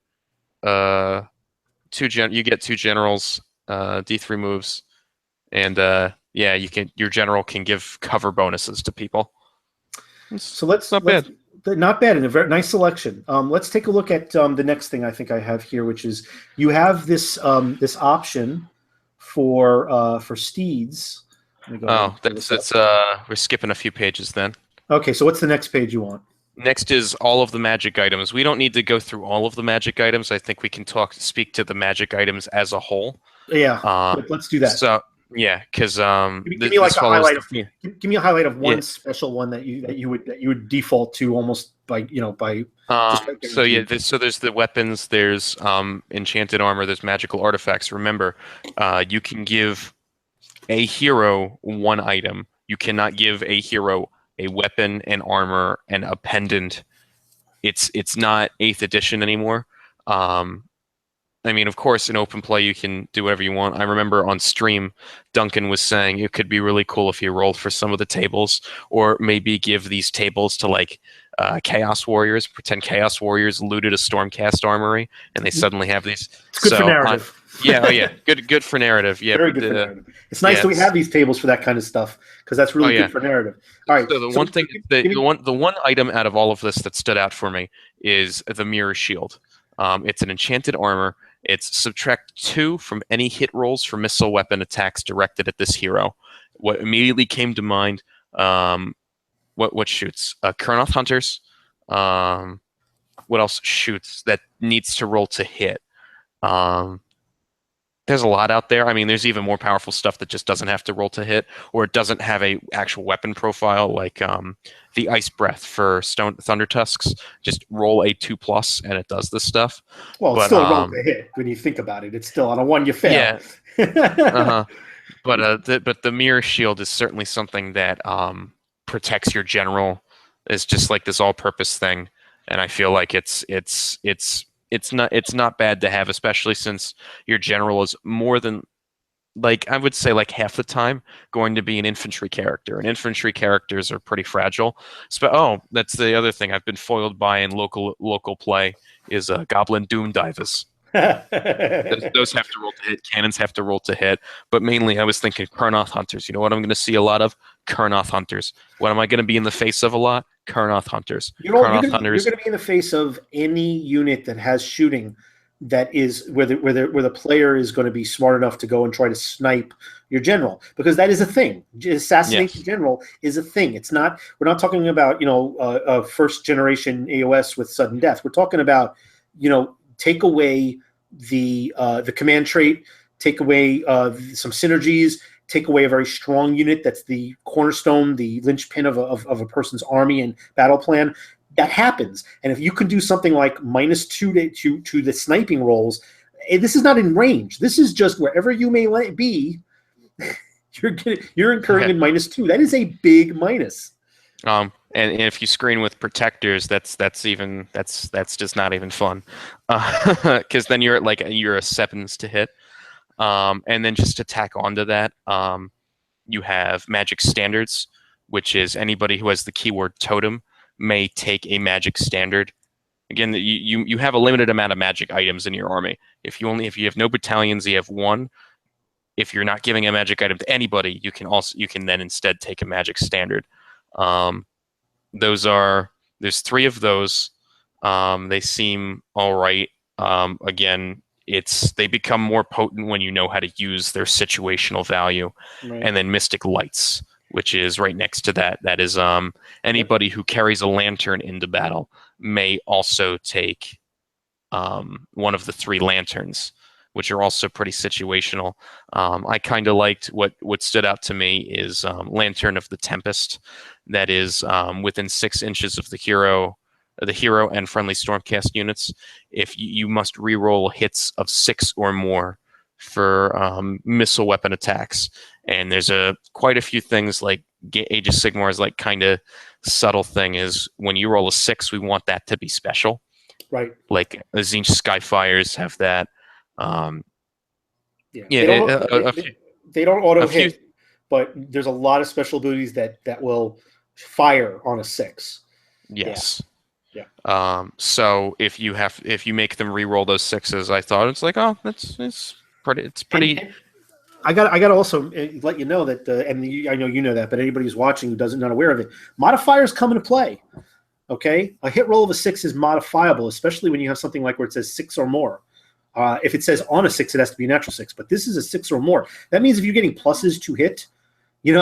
You get 2 generals. D3 moves, and yeah, your general can give cover bonuses to people. So not bad, and a very nice selection. Let's take a look at the next thing I think I have here, which is you have this this option for steeds. Oh, we're skipping a few pages then. Okay, so what's the next page you want? Next is all of the magic items. We don't need to go through all of the magic items. I think we can speak to the magic items as a whole. Yeah, let's do that. So yeah, because give me like a highlight. Give me a highlight of one special one that you would default to almost by. So yeah, so there's the weapons. There's enchanted armor. There's magical artifacts. Remember, you can give a hero 1 item. You cannot give a hero a weapon and armor and a pendant. It's not 8th edition anymore. I mean, of course, in open play, you can do whatever you want. I remember on stream, Duncan was saying it could be really cool if you rolled for some of the tables, or maybe give these tables to like Chaos Warriors. Pretend Chaos Warriors looted a Stormcast armory, and they suddenly have these. It's good for narrative. Good for narrative. Yeah, very good for narrative. It's nice that we have these tables for that kind of stuff, because that's really good for narrative. All right. So the one item out of all of this that stood out for me is the Mirror Shield. It's an enchanted armor. It's subtract 2 from any hit rolls for missile weapon attacks directed at this hero. What immediately came to mind, what shoots? Kurnoth Hunters. What else shoots that needs to roll to hit? There's a lot out there. I mean, there's even more powerful stuff that just doesn't have to roll to hit, or it doesn't have a actual weapon profile, like the Ice Breath for Thunder Tusks. Just roll a 2+ and it does this stuff. Well, it's still a roll to hit when you think about it. It's still on a 1 you fail. Yeah. But the Mirror Shield is certainly something that protects your general. It's just like this all-purpose thing, and I feel like it's not bad to have, especially since your general is more than, like, I would say like half the time going to be an infantry character, and infantry characters are pretty fragile. That's the other thing I've been foiled by in local play is Goblin Doom Divers. Those have to roll to hit. Cannons have to roll to hit. But mainly I was thinking Kurnoth Hunters. You know what I'm going to see a lot of? Kurnoth Hunters. What am I going to be in the face of a lot? Kurnoth Hunters. You're going to be in the face of any unit that has shooting that is where the player is going to be smart enough to go and try to snipe your general, because that is a thing. Assassinate the general is a thing. It's not. We're not talking about first generation AoS with sudden death. We're talking about take away the command trait, take away some synergies, take away a very strong unit that's the cornerstone, the linchpin of a person's army and battle plan. That happens, and if you can do something like -2 to the sniping rolls, this is not in range. This is just wherever you may be, you're incurring in -2. That is a big minus. And if you screen with protectors, that's just not even fun, because then you're a 7s to hit, and then just to tack onto that, you have magic standards, which is anybody who has the keyword totem may take a magic standard. Again, you have a limited amount of magic items in your army. If you have no battalions, you have 1. If you're not giving a magic item to anybody, you can then instead take a magic standard. There's 3 of those. They seem all right. Again, they become more potent when you know how to use their situational value. Right. And then Mystic Lights, which is right next to that. That is anybody who carries a lantern into battle may also take one of the 3 lanterns, which are also pretty situational. I kind of liked what stood out to me is Lantern of the Tempest. That is within 6 inches of the hero and friendly Stormcast units. If you must reroll hits of 6 or more for missile weapon attacks. And there's quite a few things like Age of Sigmar's kind of subtle thing is when you roll a 6, we want that to be special. Right. Like Zinch Skyfires have that. They don't auto hit, but there's a lot of special abilities that will fire on a 6. Yes. Yeah. So if you make them re-roll those 6s, I thought it's pretty. And I got to also let you know that, I know you know that, but anybody who's watching who not aware of it, modifiers come into play. Okay, a hit roll of a 6 is modifiable, especially when you have something like where it says 6 or more. If it says on a 6, it has to be a natural 6, but this is a 6 or more. That means if you're getting pluses to hit, these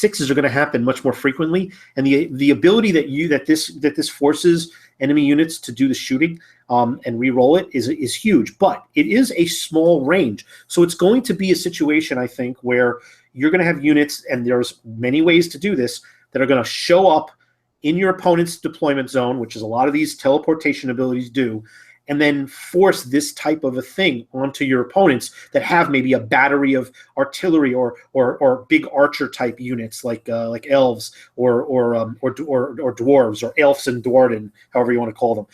6s are going to happen much more frequently, and the ability that this forces enemy units to do the shooting and re-roll it is huge. But it is a small range, so it's going to be a situation, I think, where you're going to have units, and there's many ways to do this, that are going to show up in your opponent's deployment zone, which is a lot of these teleportation abilities do, and then force this type of a thing onto your opponents that have maybe a battery of artillery or big archer type units like elves or dwarves or elves and dwarden, however you want to call them.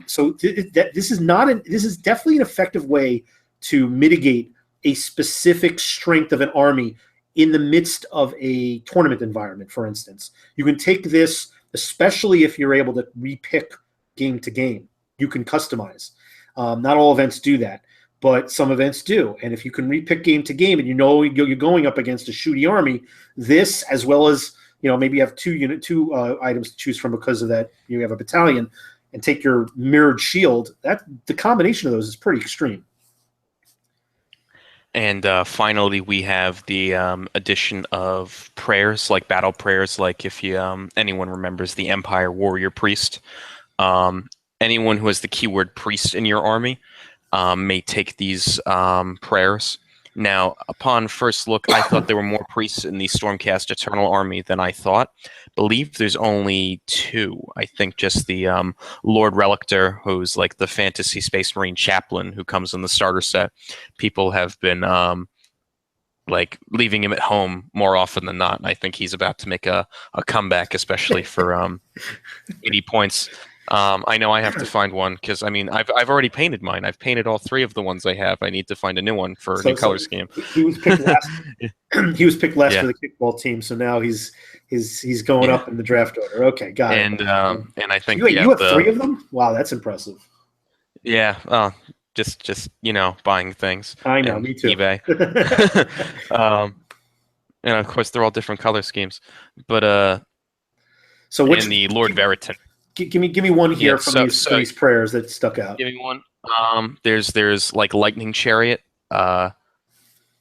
So this is definitely an effective way to mitigate a specific strength of an army in the midst of a tournament environment. For instance, you can take this, especially if you're able to repick game to game. You can customize. Not all events do that, but some events do. And if you can repick game to game, and you're going up against a shooty army, this, as well as maybe you have two items to choose from because of that, you have a battalion, and take your mirrored shield. That the combination of those is pretty extreme. And finally, we have the addition of prayers, like battle prayers. Like if anyone remembers the Empire Warrior Priest, anyone who has the keyword priest in your army may take these prayers. Now, upon first look, I thought there were more priests in the Stormcast Eternal army than I thought. Believe there's only 2. I think just the Lord Relictor, who's like the fantasy Space Marine chaplain who comes in the starter set. People have been leaving him at home more often than not. And I think he's about to make a comeback, especially for 80 points. I know I have to find one because I've already painted mine. I've painted all 3 of the ones I have. I need to find a new one for a new color scheme. He was picked last. He was picked last for the kickball team, so now he's going up in the draft order. Okay, got it. And I think you have 3 of them. Wow, that's impressive. Yeah, just buying things. I know, me too. eBay. And of course, they're all different color schemes, but so and the Lord Veritan. Give me one here from these prayers that stuck out. Give me one. There's like Lightning Chariot,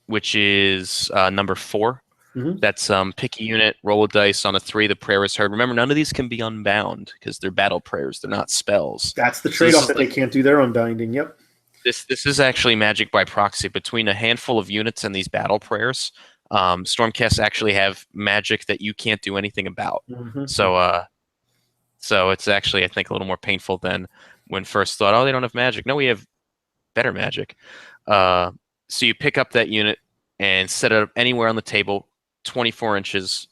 which is number 4. Mhm. That's pick a unit, roll a dice on a 3. The prayer is heard. Remember, none of these can be unbound because they're battle prayers. They're not spells. That's the trade-off that they can't do their unbinding. Yep. This is actually magic by proxy between a handful of units and these battle prayers. Stormcasts actually have magic that you can't do anything about. Mm-hmm. So it's actually, I think, a little more painful than when first thought, oh, they don't have magic. No, we have better magic. So you pick up that unit and set it up anywhere on the table, 24 inches,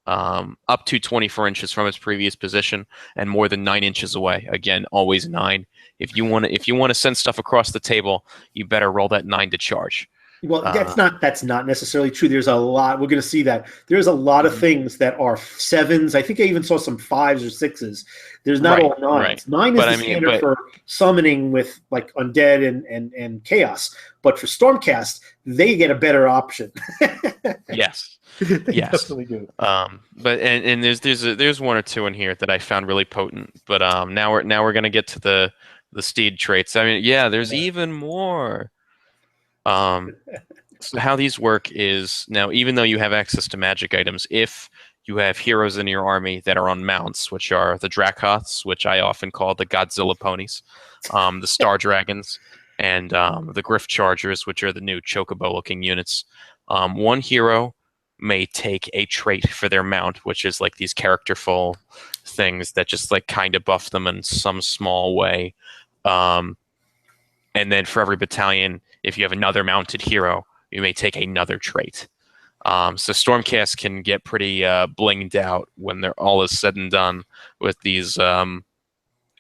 up to 24 inches from its previous position, and more than 9 inches away. Again, always 9. If you want to send stuff across the table, you better roll that 9 to charge. Well, that's not necessarily true. There's a lot. We're going to see that there's a lot of things that are 7s. I think I even saw some 5s or 6s. There's not all 9s. Right. 9 is the standard for summoning with like undead and chaos. But for Stormcast, they get a better option. Yes. They yes. definitely do. But there's one or two in here that I found really potent. But now we're going to get to the steed traits. I mean, there's even more. So how these work is now, even though you have access to magic items, if you have heroes in your army that are on mounts, which are the Dracoths, which I often call the Godzilla ponies, the Star Dragons, and the Griff Chargers, which are the new Chocobo-looking units, one hero may take a trait for their mount, which is like these characterful things that just like kind of buff them in some small way. And then for every battalion, if you have another mounted hero, you may take another trait. So Stormcast can get pretty blinged out when they're all is said and done with these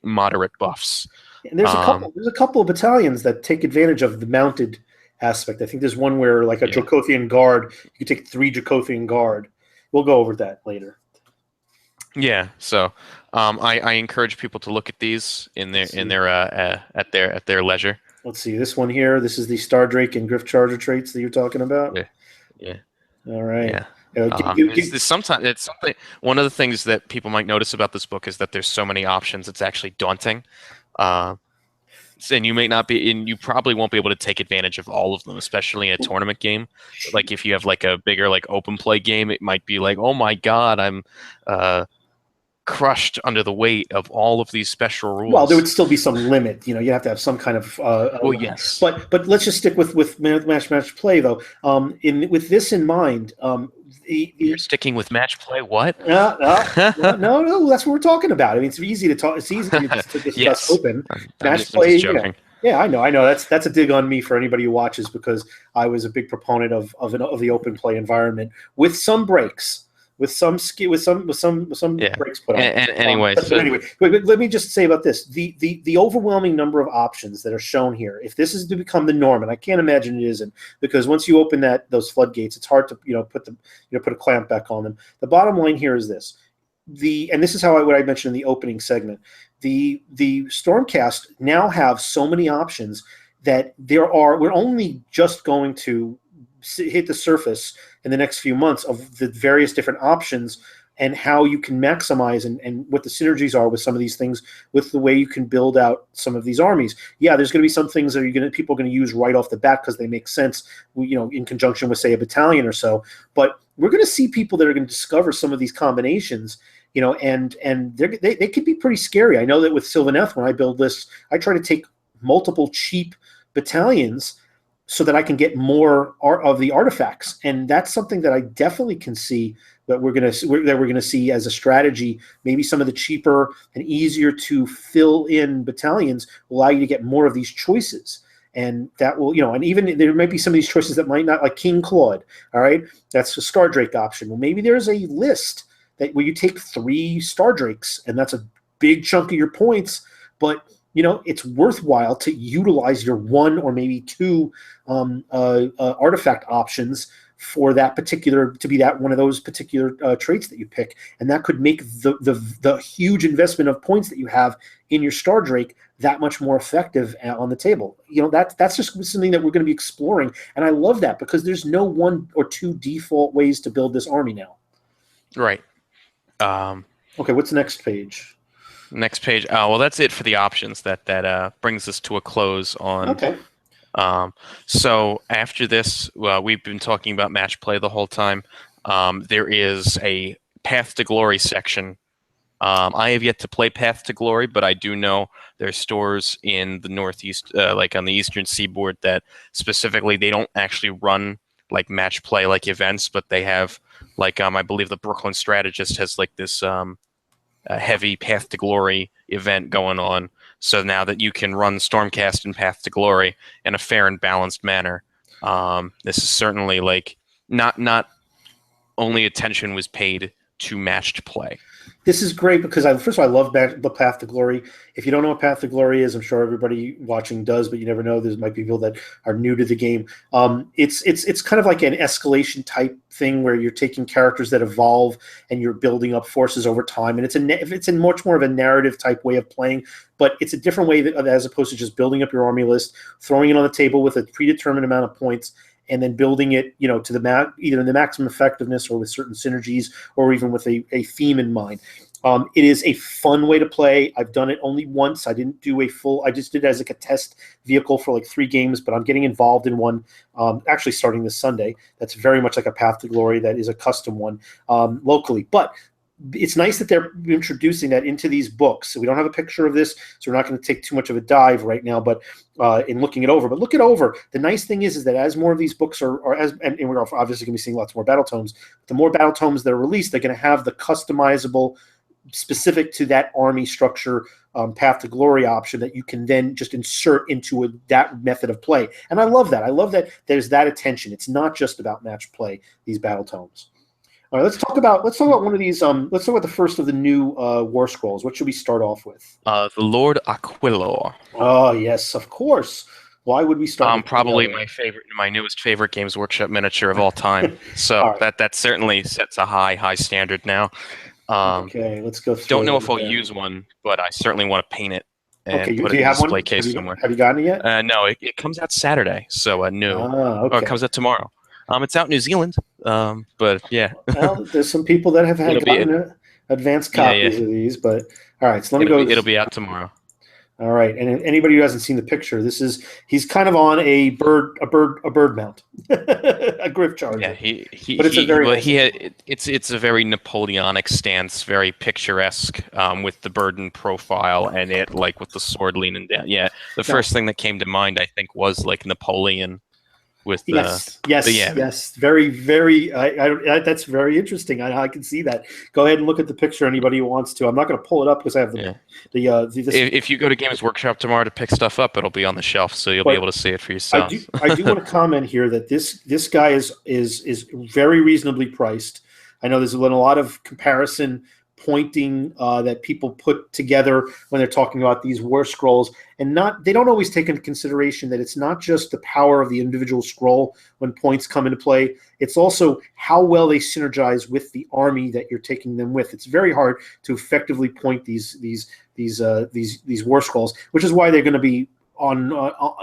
moderate buffs. And there's a couple of battalions that take advantage of the mounted aspect. I think there's one where like a Dracothian Guard, you can take 3 Dracothian Guard. We'll go over that later. Yeah, so I encourage people to look at these at their leisure. Let's see this one here. This is the Star Drake and Griff Charger traits that you're talking about. Yeah. All right. Yeah. Sometimes it's something. One of the things that people might notice about this book is that there's so many options. It's actually daunting. And you may not be, and you probably won't be able to take advantage of all of them, especially in a tournament game. Like if you have like a bigger like open play game, it might be like, oh my god, I'm crushed under the weight of all of these special rules. Well, there would still be some limit. You have to have some kind of. Yes. But let's just stick with match play though. With this in mind, you're sticking with match play. What? No, that's what we're talking about. I mean, it's easy to talk. It's easy to discuss yes. open match I'm play. joking. Yeah, I know. That's a dig on me for anybody who watches because I was a big proponent of the open play environment with some breaks. With some breaks put on. Anyway, but let me just say about this: the overwhelming number of options that are shown here. If this is to become the norm, and I can't imagine it isn't, because once you open those floodgates, it's hard to put a clamp back on them. The bottom line here is this: and this is what I mentioned in the opening segment. The Stormcast now have so many options that we're only just going to hit the surface in the next few months of the various different options and how you can maximize and what the synergies are with some of these things with the way you can build out some of these armies. Yeah, there's going to be some things that people are going to use right off the bat because they make sense, in conjunction with, say, a battalion or so. But we're going to see people that are going to discover some of these combinations, and they could be pretty scary. I know that with Sylvaneth, when I build lists, I try to take multiple cheap battalions so that I can get more of the artifacts, and that's something that I definitely can see that we're going to see as a strategy. Maybe some of the cheaper and easier to fill in battalions will allow you to get more of these choices, and that will, and even there might be some of these choices that might not, like King Claude. All right, that's a Star Drake option. Well, maybe there's a list where you take 3 Star Drakes, and that's a big chunk of your points, but it's worthwhile to utilize your 1 or maybe 2 artifact options for that particular, to be that one of those particular traits that you pick, and that could make the huge investment of points that you have in your Star Drake that much more effective on the table. That's just something that we're going to be exploring, and I love that because there's no 1 or 2 default ways to build this army now. Right. Okay, what's the next page? Next page. Oh, well, that's it for the options. That brings us to a close on. Okay. So after this, we've been talking about match play the whole time. There is a Path to Glory section. I have yet to play Path to Glory, but I do know there's stores in the Northeast, like on the Eastern Seaboard, that specifically they don't actually run like match play like events, but they have like I believe the Brooklyn Strategist has like this a heavy Path to Glory event going on. So now that you can run Stormcast and Path to Glory in a fair and balanced manner, this is certainly like not only attention was paid to matched play. This is great because first of all, I love the Path to Glory. If you don't know what Path to Glory is, I'm sure everybody watching does, but you never know. There might be people that are new to the game. It's kind of like an escalation type thing where you're taking characters that evolve and you're building up forces over time. And it's a much more of a narrative type way of playing, but it's a different way as opposed to just building up your army list, throwing it on the table with a predetermined amount of points, and then building it, to either the maximum effectiveness or with certain synergies or even with a theme in mind. It is a fun way to play. I've done it only once. I didn't do I just did it as like a test vehicle for like 3 games, but I'm getting involved in one actually starting this Sunday. That's very much like a Path to Glory. That is a custom one locally. But it's nice that they're introducing that into these books. So we don't have a picture of this, so we're not going to take too much of a dive right now, but in looking it over. But look it over. The nice thing is that as more of these books and we're obviously going to be seeing lots more battle tomes, the more battle tomes that are released, they're going to have the customizable, specific to that army structure, Path to Glory option that you can then just insert into that method of play. And I love that. I love that there's that attention. It's not just about match play, these battle tomes. All right, let's talk about one of these. Let's talk about the first of the new War Scrolls. What should we start off with? The Lord Aquilor. Oh yes, of course. Why would we start? Probably my newest favorite Games Workshop miniature of all time. So right. that certainly sets a high standard now. Okay, let's go through. Don't know if I'll use one, but I certainly want to paint it and put it in a display case somewhere. Have you gotten it yet? No, it comes out Saturday, so new. Okay. Or it comes out tomorrow. It's out in New Zealand, but yeah. Well, there's some people that have gotten advanced copies of these, but all right. So let me go. It'll be out tomorrow. All right, and anybody who hasn't seen the picture, he's kind of on a bird mount, a griff charger. Yeah, but it's a very Napoleonic stance, very picturesque, with the burden profile and it like with the sword leaning down. Yeah, the first thing that came to mind I think was like Napoleon. With yes, very, very. That's very interesting. I can see that. Go ahead and look at the picture. Anybody who wants to. I'm not going to pull it up because I have If you go to Games Workshop tomorrow to pick stuff up, it'll be on the shelf, so you'll be able to see it for yourself. I do want to comment here that this guy is very reasonably priced. I know there's been a lot of comparison pointing that people put together when they're talking about these War Scrolls, and they don't always take into consideration that it's not just the power of the individual scroll when points come into play. It's also how well they synergize with the army that you're taking them with. It's very hard to effectively point these War Scrolls, which is why they're going to be on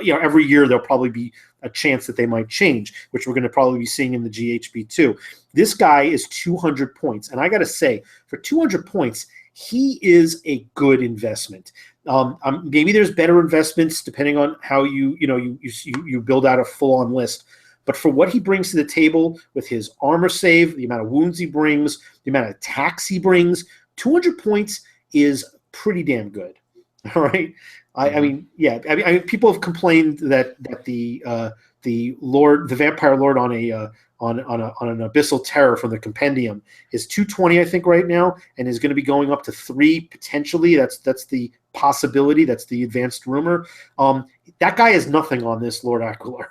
every year. There'll probably be a chance that they might change, which we're going to probably be seeing in the GHB2. This guy is 200 points, and I got to say, for 200 points, he is a good investment. Maybe there's better investments depending on how you build out a full-on list. But for what he brings to the table with his armor save, the amount of wounds he brings, the amount of attacks he brings, 200 points is pretty damn good. All right. I mean, people have complained that the vampire lord on an abyssal terror from the compendium is 220, I think, right now, and is going to be going up to 3 potentially. That's the possibility. That's the advanced rumor. That guy has nothing on this Lord Aquilor.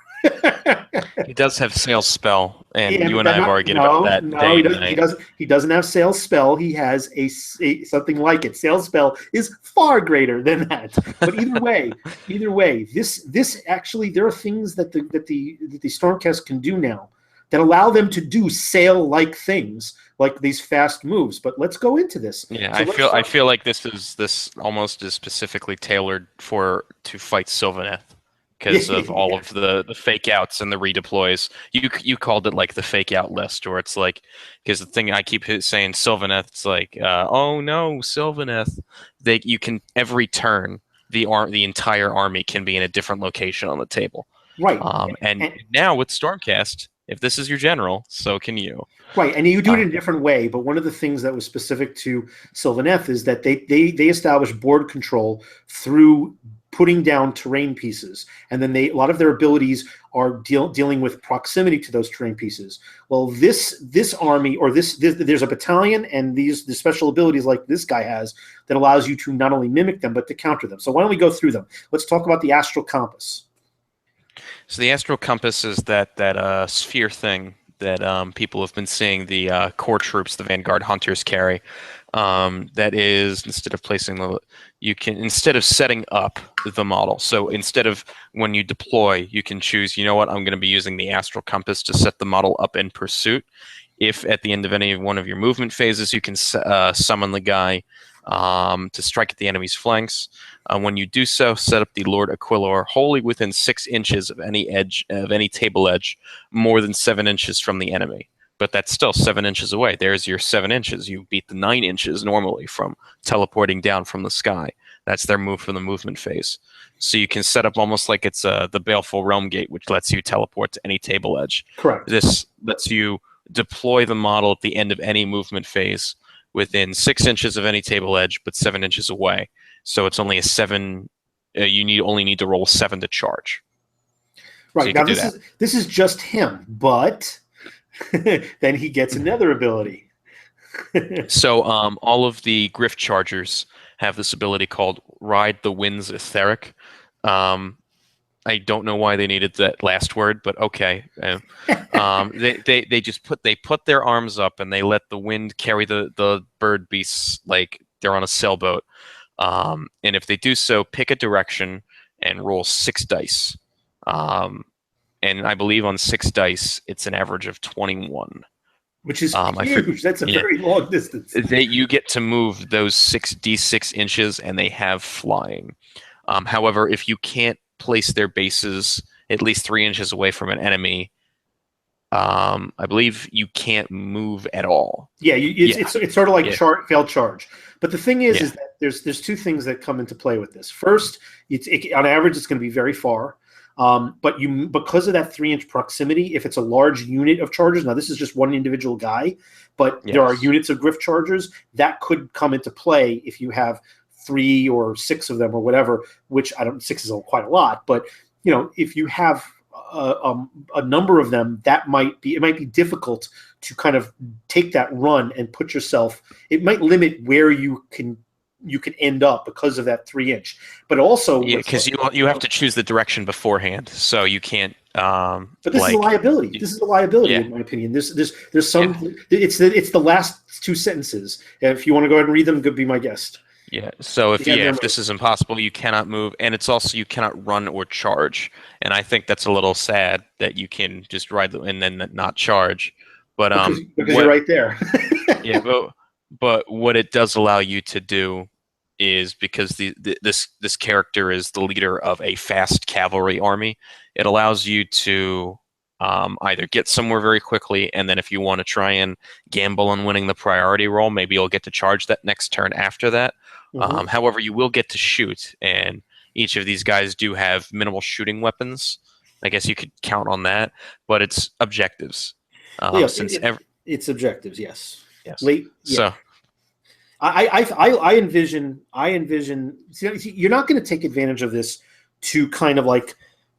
He does have sales spell, and you and I have argued about that. No, he doesn't have sales spell. He has a something like it. Sales spell is far greater than that. But either way, this actually, there are things that the Stormcast can do now that allow them to do sale-like things, like these fast moves. But let's go into this. Yeah, so I feel like this almost is specifically tailored to fight Sylvaneth. because of all of the fake outs and the redeploys. You called it like the fake out list, or it's like, because the thing I keep saying Sylvaneth, it's like, oh no, Sylvaneth. You can every turn the entire army can be in a different location on the table. Right. And now with Stormcast, if this is your general, so can you. Right, and you do it in a different way. But one of the things that was specific to Sylvaneth is that they established board control through putting down terrain pieces, and then a lot of their abilities are dealing with proximity to those terrain pieces. Well, this army, or there's a battalion, and the special abilities like this guy has that allows you to not only mimic them but to counter them. So why don't we go through them? Let's talk about the Astral Compass. So the Astral Compass is that sphere thing that people have been seeing the core troops, the Vanguard Hunters carry. That is, instead of setting up the model. So instead of when you deploy, you can choose, you know what, I'm going to be using the Astral Compass to set the model up in pursuit. If at the end of any one of your movement phases, you can summon the guy to strike at the enemy's flanks. When you do so, set up the Lord Aquilor wholly within 6 inches of any table edge, more than 7 inches from the enemy. But that's still 7 inches away. There's your 7 inches. You beat the 9 inches normally from teleporting down from the sky. That's their move for the movement phase. So you can set up almost like it's the Baleful Realm Gate, which lets you teleport to any table edge. Correct. This lets you deploy the model at the end of any movement phase within 6 inches of any table edge, but 7 inches away. So it's only a 7. You only need to roll 7 to charge. Right. So now this is just him, but then he gets another ability. So all of the Griff Chargers have this ability called Ride the Winds Etheric. I don't know why they needed that last word, but okay. They just put their arms up and they let the wind carry the bird beasts like they're on a sailboat. And if they do so, pick a direction and roll 6 dice. And I believe on 6 dice, it's an average of 21. Which is huge. That's a very long distance. You get to move those 6d6 inches, and they have flying. However, if you can't place their bases at least 3 inches away from an enemy, I believe you can't move at all. Yeah, it's sort of like failed charge. But the thing is that there's 2 things that come into play with this. First, on average, it's going to be very far. But because of that 3-inch proximity, if it's a large unit of chargers, now this is just one individual guy, but there are units of Griff Chargers that could come into play if you have 3 or 6 of them or whatever. Which 6 is quite a lot, but if you have a number of them, it might be difficult to kind of take that run and put yourself. It might limit where you can end up because of that 3-inch, but also because you have to choose the direction beforehand, so you can't. But this is a liability. This is a liability, in my opinion. There's some. It's the last 2 sentences. If you want to go ahead and read them, be my guest. Yeah. So if this is impossible, you cannot move, and it's also you cannot run or charge. And I think that's a little sad that you can just ride and then not charge. But because you're right there. Yeah, but what it does allow you to do is, because this character is the leader of a fast cavalry army, it allows you to either get somewhere very quickly, and then if you want to try and gamble on winning the priority roll, maybe you'll get to charge that next turn after that. Mm-hmm. However, you will get to shoot, and each of these guys do have minimal shooting weapons. I guess you could count on that, but it's objectives. It's objectives, yes. Yes. So I envision. You're not going to take advantage of this to kind of like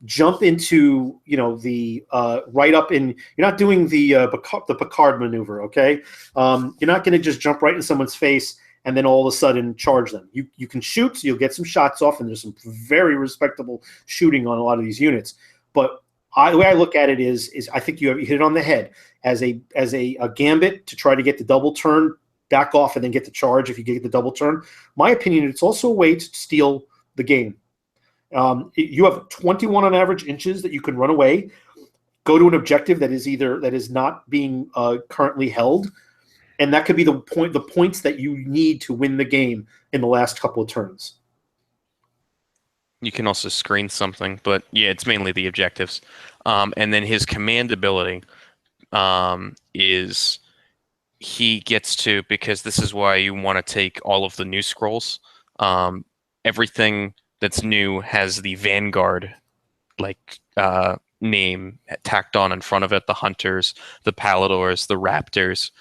jump into the right up in. You're not doing the Picard maneuver, okay? You're not going to just jump right in someone's face and then all of a sudden charge them. You can shoot, so you'll get some shots off, and there's some very respectable shooting on a lot of these units. But the way I look at it is I think you hit it on the head as a gambit to try to get the double turn, back off, and then get the charge if you get the double turn. My opinion, it's also a way to steal the game. You have 21 on average inches that you can run away, go to an objective that is not being currently held, and that could be the points that you need to win the game in the last couple of turns. You can also screen something, but yeah, it's mainly the objectives. And then his command ability is he gets to, because this is why you want to take all of the new scrolls. Um, Everything that's new has the Vanguard like name tacked on in front of it. The Hunters, the Paladors, the Raptors.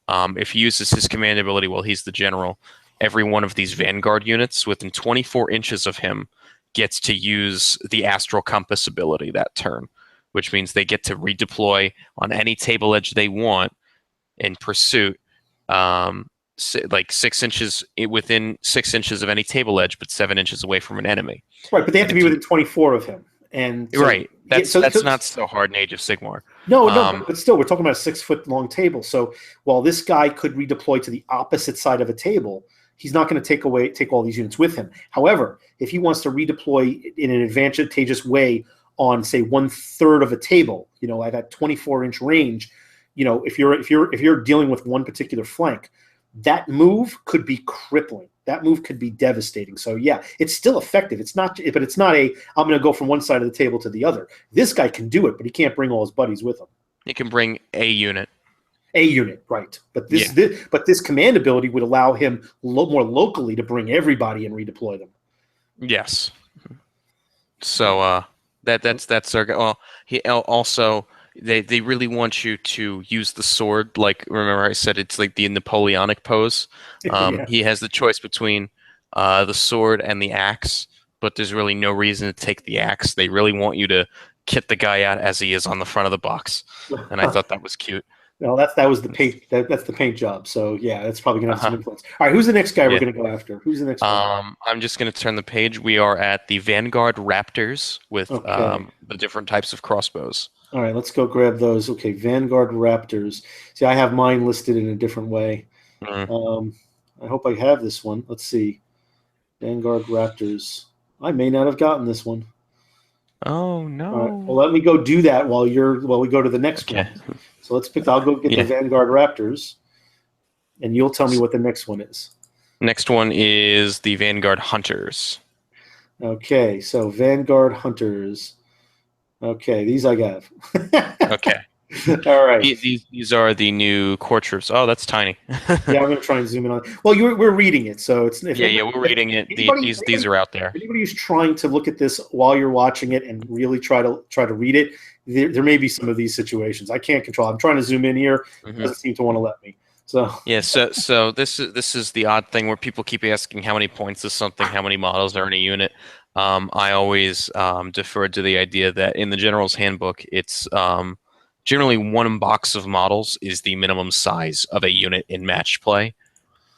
If he uses his command ability while he's the general, every one of these Vanguard units within 24 inches of him gets to use the Astral Compass ability that turn, which means they get to redeploy on any table edge they want in pursuit, like 6 inches within 6 inches of any table edge, but 7 inches away from an enemy. Right, but they have And to if be you within 24 of him. And so, right, yeah, that's not so hard in Age of Sigmar. no, but still, we're talking about a 6 foot long table. So while this guy could redeploy to the opposite side of a table, he's not going to take all these units with him. However, if he wants to redeploy in an advantageous way on, say, 1/3 of a table, at that 24-inch range, if you're dealing with one particular flank, that move could be crippling. That move could be devastating. So yeah, it's still effective. It's not, but it's not I'm going to go from one side of the table to the other. This guy can do it, but he can't bring all his buddies with him. He can bring a unit. A unit, right? But this command ability would allow him more locally to bring everybody and redeploy them. Yes. So that's our. Well, he also they really want you to use the sword. Like, remember I said it's like the Napoleonic pose. Yeah. He has the choice between the sword and the axe, but there's really no reason to take the axe. They really want you to kit the guy out as he is on the front of the box, and I thought that was cute. No, that was the paint. That's the paint job. So yeah, that's probably gonna have some influence. All right, who's the next guy we're gonna go after? Who's the next one? I'm just gonna turn the page. We are at the Vanguard Raptors with the different types of crossbows. All right, let's go grab those. Okay, Vanguard Raptors. See, I have mine listed in a different way. I hope I have this one. Let's see. Vanguard Raptors. I may not have gotten this one. Oh no. All right, well, let me go do that while we go to the next one. So let's pick. I'll go get the Vanguard Raptors, and you'll tell me what the next one is. Next one is the Vanguard Hunters. Okay, so Vanguard Hunters. Okay, these I got. Okay. All right. These are the new core troops. Oh, that's tiny. Yeah, I'm going to try and zoom in on it. Well, we're reading it, so it's we're reading it. These are out there. Anybody who's trying to look at this while you're watching it and really try to read it, there may be some of these situations. I can't control. I'm trying to zoom in here. It doesn't seem to want to let me. So yeah, so this is the odd thing where people keep asking how many points is something, how many models are in a unit. I always deferred to the idea that in the General's Handbook, it's generally one box of models is the minimum size of a unit in match play.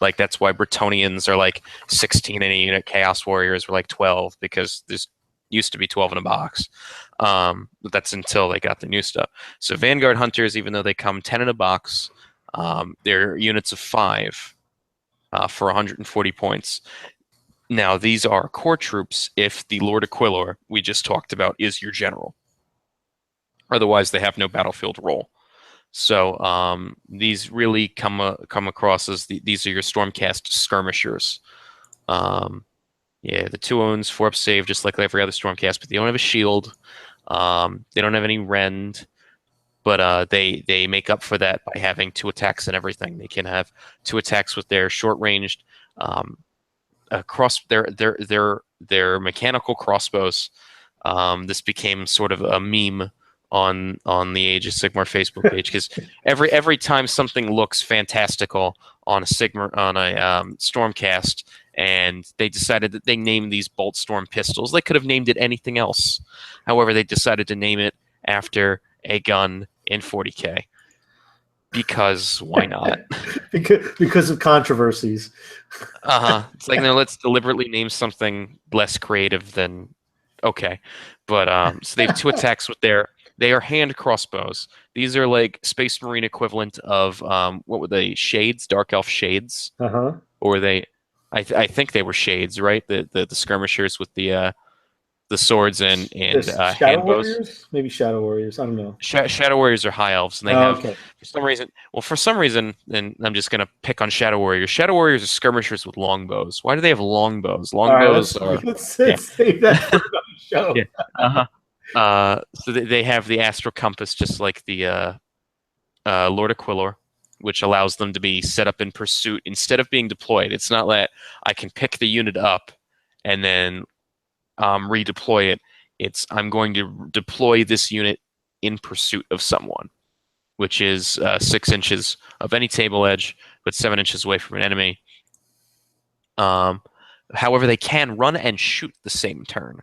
Like, that's why Bretonnians are like 16 in a unit, Chaos Warriors were like 12, because there's used to be 12 in a box. But that's until they got the new stuff. So Vanguard Hunters, even though they come 10 in a box, they're units of 5 for 140 points. Now, these are core troops if the Lord Aquilor we just talked about is your general. Otherwise, they have no battlefield role. So these really come across as these are your Stormcast skirmishers. Yeah, the 2 owns, 4 up save, just like every other Stormcast, but they don't have a shield. They don't have any rend, but they make up for that by having 2 attacks and everything. They can have 2 attacks with their short-ranged across their mechanical crossbows. This became sort of a meme on the Age of Sigmar Facebook page, because every time something looks fantastical on a Stormcast, and they decided that they named these Bolt Storm pistols, they could have named it anything else. However, they decided to name it after a gun in 40K. Because why not? because of controversies. It's like, no, let's deliberately name something less creative than okay. But so they have 2 attacks with they are hand crossbows. These are like Space Marine equivalent of what were they? Shades, Dark Elf Shades. Or they I think they were Shades, right? The skirmishers with the the swords and Shadow hand bows. Warriors, maybe Shadow Warriors. I don't know. Shadow Warriors are high elves, and they Oh, have okay. for some reason, and I'm just gonna pick on Shadow Warriors. Shadow Warriors are skirmishers with longbows. Why do they have longbows? All right, Longbows are yeah, let's save that for another show. yeah. Uh-huh. So they have the astral compass, just like the Lord Aquilor, which allows them to be set up in pursuit instead of being deployed. It's not that I can pick the unit up and then redeploy it. It's I'm going to deploy this unit in pursuit of someone, which is 6 inches of any table edge, but 7 inches away from an enemy. However, they can run and shoot the same turn.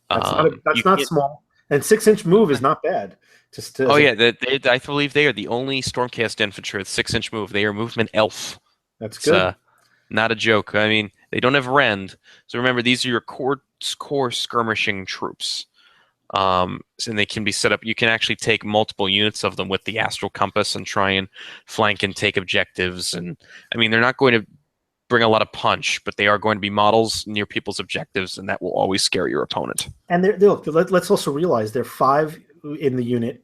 That's not small. And 6-inch move is not bad. I believe they are the only Stormcast infantry with 6-inch move. They are movement elf. That's good. Not a joke. I mean, they don't have rend. So remember, these are your core skirmishing troops. And they can be set up. You can actually take multiple units of them with the astral compass and try and flank and take objectives. And I mean, they're not going to bring a lot of punch, but they are going to be models near people's objectives, and that will always scare your opponent. And let's also realize they're 5 in the unit.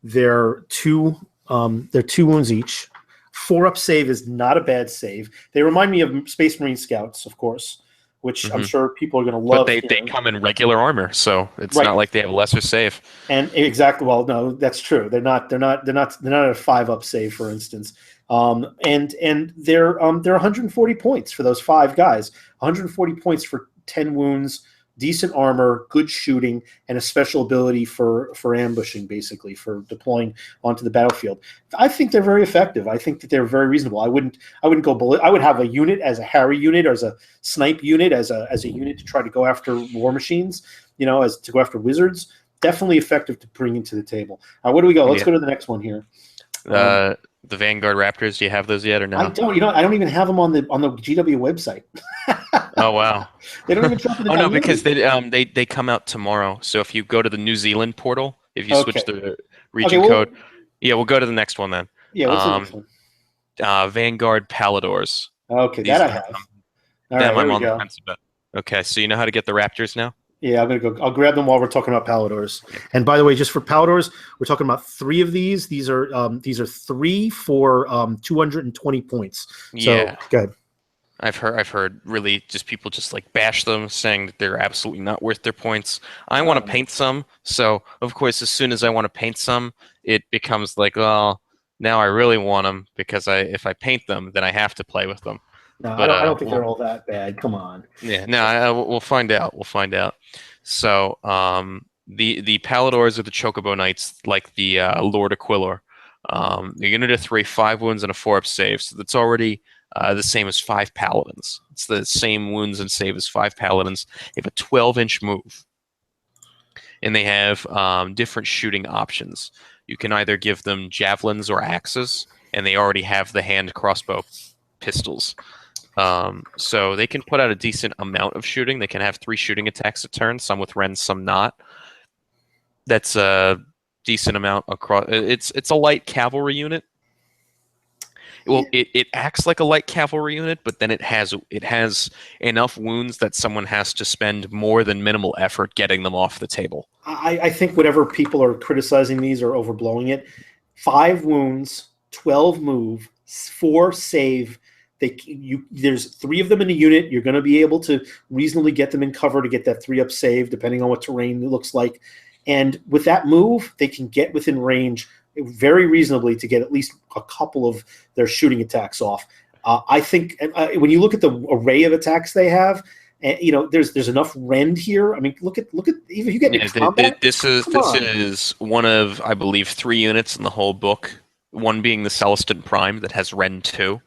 They're 2 wounds each. 4 up save is not a bad save. They remind me of Space Marine Scouts, of course, which I'm sure people are going to love. But they come in regular armor, so it's not like they have a lesser save. And exactly, well, no, that's true. They're not at a 5 up save, for instance. And they're 140 points for those 5 guys. 140 points for 10 wounds, decent armor, good shooting, and a special ability for ambushing, basically for deploying onto the battlefield. I think they're very effective. I think that they're very reasonable. I wouldn't go below. I would have a unit as a Harry unit, or as a snipe unit, as a unit to try to go after war machines. As to go after wizards. Definitely effective to bring into the table. Where do we go? Let's go to the next one here. The Vanguard Raptors, do you have those yet or no? I don't. I don't even have them on the GW website. Oh wow! They don't even drop in the. Oh no, because they come out tomorrow. So if you go to the New Zealand portal, if you switch the region code, we'll go to the next one then. Yeah, what's the next one? Vanguard Paladors. Okay, that I have. All right, I'm on the fence about. Okay, so you know how to get the Raptors now? Yeah, I'm gonna go. I'll grab them while we're talking about Paladors. And by the way, just for Paladors, we're talking about 3 of these. These are 3 for 220 points. So, yeah, good. I've heard really just people just like bash them, saying that they're absolutely not worth their points. I want to paint some, so of course, as soon as I want to paint some, it becomes like, well, now I really want them because if I paint them, then I have to play with them. No, but, I don't think they're all that bad. Come on. Yeah, no, we'll find out. We'll find out. So, the Paladors are the Chocobo Knights, like the Lord Aquilor. The unit of 3, 5 wounds and a 4 up save. So that's already the same as 5 Paladins. It's the same wounds and save as 5 Paladins. They have a 12-inch move, and they have different shooting options. You can either give them javelins or axes, and they already have the hand crossbow pistols. So they can put out a decent amount of shooting. They can have 3 shooting attacks a turn, some with Ren, some not. That's a decent amount across. It's a light cavalry unit. Well, it acts like a light cavalry unit, but then it has enough wounds that someone has to spend more than minimal effort getting them off the table. I think whatever people are criticizing these are overblowing it. 5 wounds, 12 move, 4 save. There's 3 of them in a unit. You're going to be able to reasonably get them in cover to get that 3 up save, depending on what terrain it looks like. And with that move, they can get within range very reasonably to get at least a couple of their shooting attacks off. I think when you look at the array of attacks they have, there's enough rend here. I mean, look at even if you get combat. This is one of, I believe, 3 units in the whole book. One being the Celestin Prime that has Rend 2.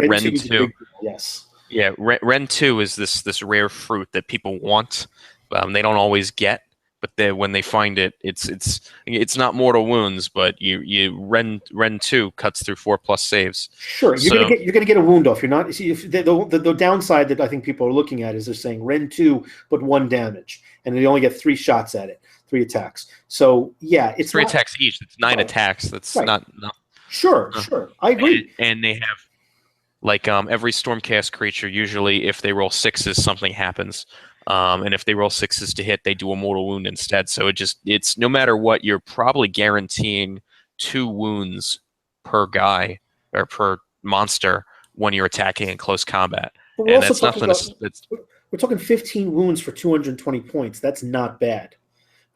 Ren 2, yes. Yeah, Ren 2 is this rare fruit that people want. They don't always get, but when they find it, it's not mortal wounds, but Ren 2 cuts through 4+ saves. Sure, you're gonna get a wound off. You're not. See, if the downside that I think people are looking at is they're saying Ren 2, but 1 damage, and they only get 3 shots at it, 3 attacks. So yeah, it's 3 attacks each. It's 9 attacks. That's not. Sure, I agree. And they have. Like every Stormcast creature, usually if they roll 6s, something happens. And if they roll 6s to hit, they do a mortal wound instead. So it's no matter what, you're probably guaranteeing 2 wounds per guy or per monster when you're attacking in close combat. But we're And also that's talking nothing. about That's we're talking 15 wounds for 220 points. That's not bad.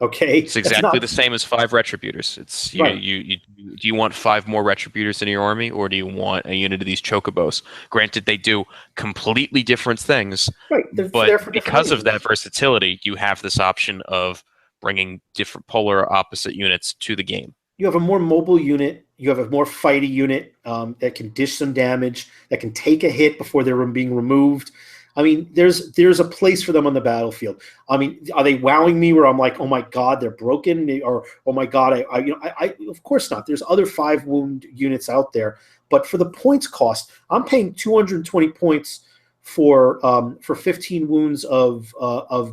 Okay, It's that's exactly not the same as 5 retributors. It's right. do you want 5 more retributors in your army, or do you want a unit of these chocobos? Granted, they do completely different things, Right, they're but there for different because of reasons. that versatility, you have this option of bringing different polar opposite units to the game. You have a more mobile unit. You have a more fighty unit that can dish some damage, that can take a hit before they're being removed. I mean, there's a place for them on the battlefield. I mean, are they wowing me where I'm like, oh my god, they're broken, or oh my god, I of course not. There's other 5 wound units out there, but for the points cost, I'm paying 220 points for 15 wounds of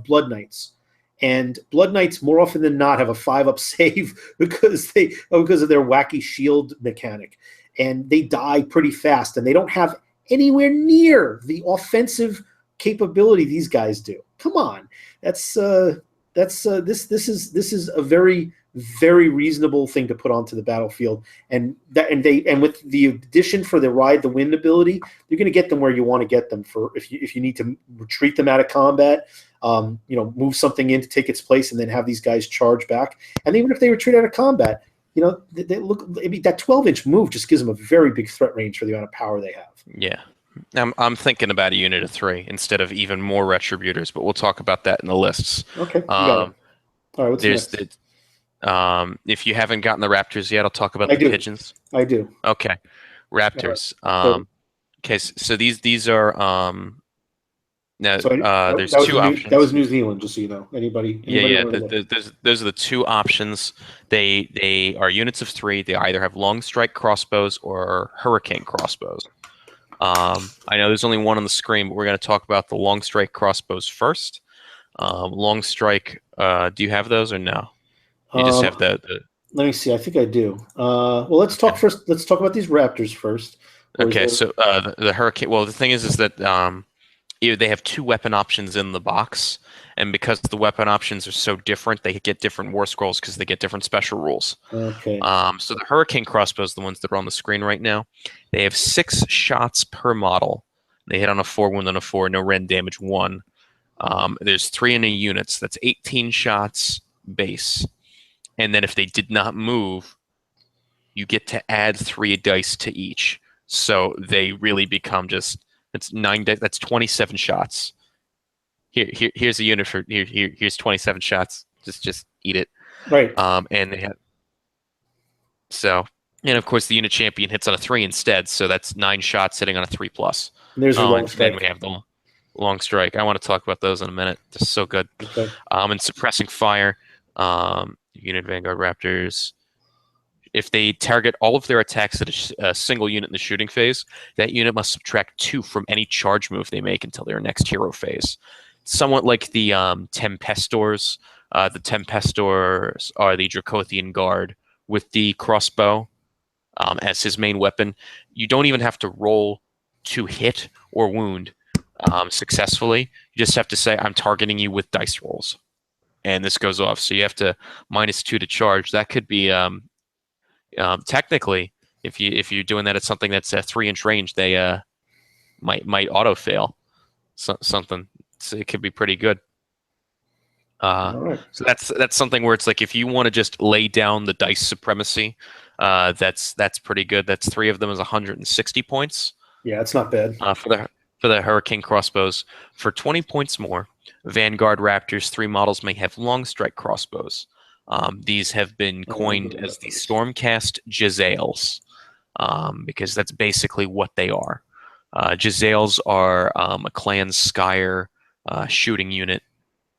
Blood Knights. And Blood Knights more often than not have a 5-up save because of their wacky shield mechanic, and they die pretty fast, and they don't have anywhere near the offensive capability these guys do. Come on, this is a very reasonable thing to put onto the battlefield, and with the addition for the ride the wind ability, you're going to get them where you want to get them for if you need to retreat them out of combat. Move something in to take its place, and then have these guys charge back. And even if they retreat out of combat, they look. I mean, that 12-inch move just gives them a very big threat range for the amount of power they have. Yeah. I'm thinking about a unit of 3 instead of even more retributors, but we'll talk about that in the lists. Okay, you got it. All right, what's There's next? if you haven't gotten the Raptors yet, I'll talk about I the do. pigeons. I do. Okay, Raptors. So So these are now there's that was 2 options. That was New Zealand, just so you know. Anybody Yeah. want to Those are the 2 options. They are units of 3. They either have long strike crossbows or hurricane crossbows. I know there's only one on the screen, but we're going to talk about the long strike crossbows first. Long strike. Do you have those or no? You just have the. Let me see. I think I do. Well, let's talk first. Let's talk about these Raptors first. Okay, so the hurricane. Well, the thing is that they have 2 weapon options in the box, and because the weapon options are so different, they get different war scrolls because they get different special rules. Okay. So the hurricane crossbows, the ones that are on the screen right now, they have 6 shots per model. They hit on a 4 wound on a 4, no rend damage 1. There's 3 in a unit, so that's 18 shots base. And then if they did not move, you get to add 3 dice to each. So they really become just it's 9 dice. That's 27 shots. Here's a unit for here's 27 shots. Just eat it. Right. And they have and of course the unit champion hits on a 3 instead. So that's 9 shots hitting on a 3+. And there's your long and strike. then we have the long strike. I want to talk about those in a minute. They're so good. Okay. And suppressing fire. Unit Vanguard Raptors. If they target all of their attacks at a single unit in the shooting phase, that unit must subtract 2 from any charge move they make until their next hero phase. Somewhat like the Tempestors. The Tempestors are the Dracothian Guard with the crossbow as his main weapon. You don't even have to roll to hit or wound successfully. You just have to say, I'm targeting you with dice rolls. And this goes off. So you have to -2 to charge. That could be technically, if you're doing that at something that's a 3-inch range, they might auto fail something. So it could be pretty good. Right. So that's something where it's like if you want to just lay down the dice supremacy, that's pretty good. That's 3 of them is 160 points. Yeah, it's not bad. For the Hurricane crossbows, for 20 points more, Vanguard Raptors 3 models may have long strike crossbows. These have been coined as the Stormcast Jezzails, because that's basically what they are. Jezzails are a clan Skyer shooting unit.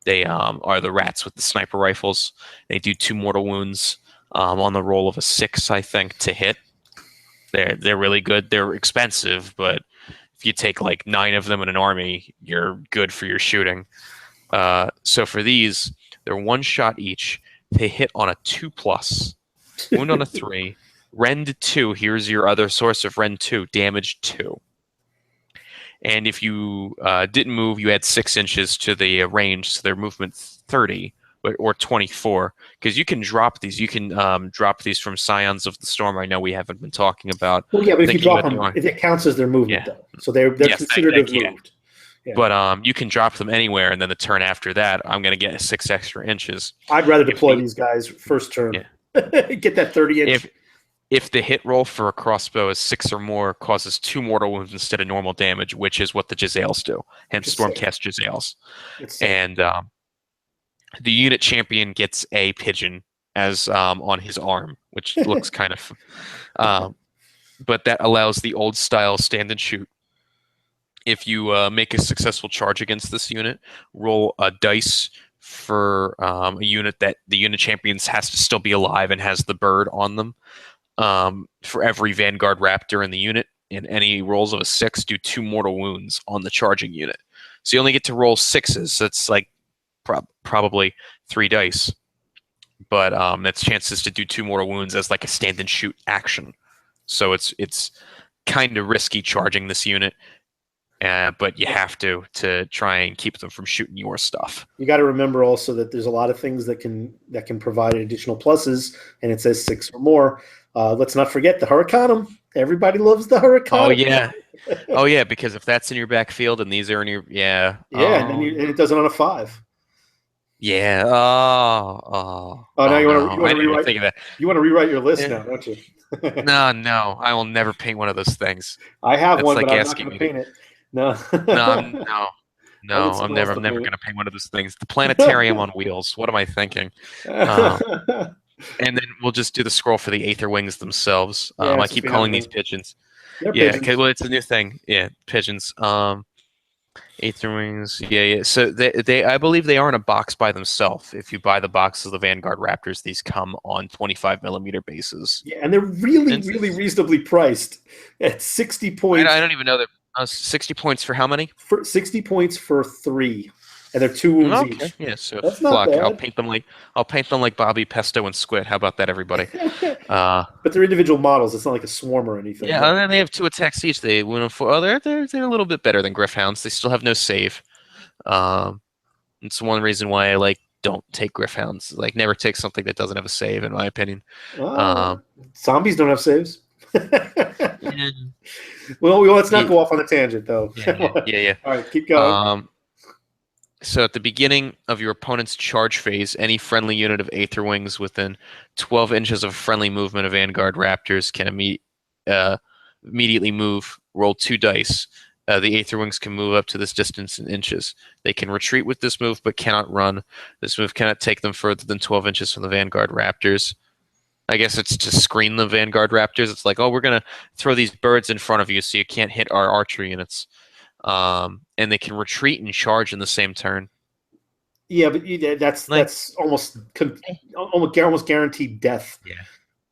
They are the rats with the sniper rifles. They do 2 mortal wounds on the roll of a 6, I think, to hit. They're really good. They're expensive, but if you take like 9 of them in an army, you're good for your shooting. So for these, they're 1 shot each. They hit on a 2+, wound on a 3, rend 2. Here's your other source of rend 2, damage 2. And if you didn't move, you add 6 inches to the range, so their movement's 30 or 24. Because you can drop these. You can drop these from Scions of the Storm. I know we haven't been talking about. Well, yeah, but if you thinking drop about them, it counts as their movement, Yeah. though. So they're Yes, considered thank as you. moved. Yeah. But you can drop them anywhere, and then the turn after that, I'm going to get 6 extra inches. I'd rather deploy these guys first turn. Yeah. Get that 30-inch. If the hit roll for a crossbow is 6 or more, causes 2 mortal wounds instead of normal damage, which is what the Jezzails do. Hence Stormcast Jezzails. And the unit champion gets a pigeon as on his arm, which looks kind of... but that allows the old style stand and shoot. If you make a successful charge against this unit, roll a dice for a unit that the unit champions has to still be alive and has the bird on them. For every Vanguard Raptor in the unit, and any rolls of a 6 do 2 mortal wounds on the charging unit. So you only get to roll 6s. So it's like probably 3 dice. But that's chances to do 2 mortal wounds as like a stand and shoot action. So it's kind of risky charging this unit. But you have to try and keep them from shooting your stuff. You got to remember also that there's a lot of things that can provide additional pluses, and it says 6 or more. Let's not forget the Hurricanum. Everybody loves the Hurricanum. Oh yeah, because if that's in your backfield and these are in your and then it does it on a 5. Yeah. Now you want to rewrite. You want to rewrite your list now, don't you? No, I will never paint one of those things. I have one, but I'm not going to paint it. No. I'm never going to paint one of those things. The planetarium on wheels. What am I thinking? And then we'll just do the scroll for the Aether Wings themselves. I keep calling these pigeons. Pigeons. Well, it's a new thing. Yeah, pigeons. Aether Wings. Yeah. So they I believe they are in a box by themselves. If you buy the box of the Vanguard Raptors, these come on 25mm bases. Yeah, and they're really reasonably priced at 60 points. I don't even know that. 60 points for how many? For 60 points for 3, and they're 2 wounds each. Yeah, so that's not bad. I'll paint them like Bobby, Pesto, and Squid. How about that, everybody? But they're individual models. It's not like a swarm or anything. Yeah, and then they have 2 attacks each. They win they're a little bit better than Gryph-hounds. They still have no save. It's one reason why I don't take Gryph-hounds. Never take something that doesn't have a save, in my opinion. Zombies don't have saves. Well, let's not go off on a tangent, though. Yeah. All right, keep going. So at the beginning of your opponent's charge phase, any friendly unit of Aether Wings within 12 inches of friendly movement of Vanguard Raptors can immediately move. Roll 2 dice. The Aether Wings can move up to this distance in inches. They can retreat with this move, but cannot run. This move cannot take them further than 12 inches from the Vanguard Raptors. I guess it's to screen the Vanguard Raptors. It's like, we're going to throw these birds in front of you so you can't hit our archery units. And they can retreat and charge in the same turn. Yeah, but that's almost guaranteed death. Yeah.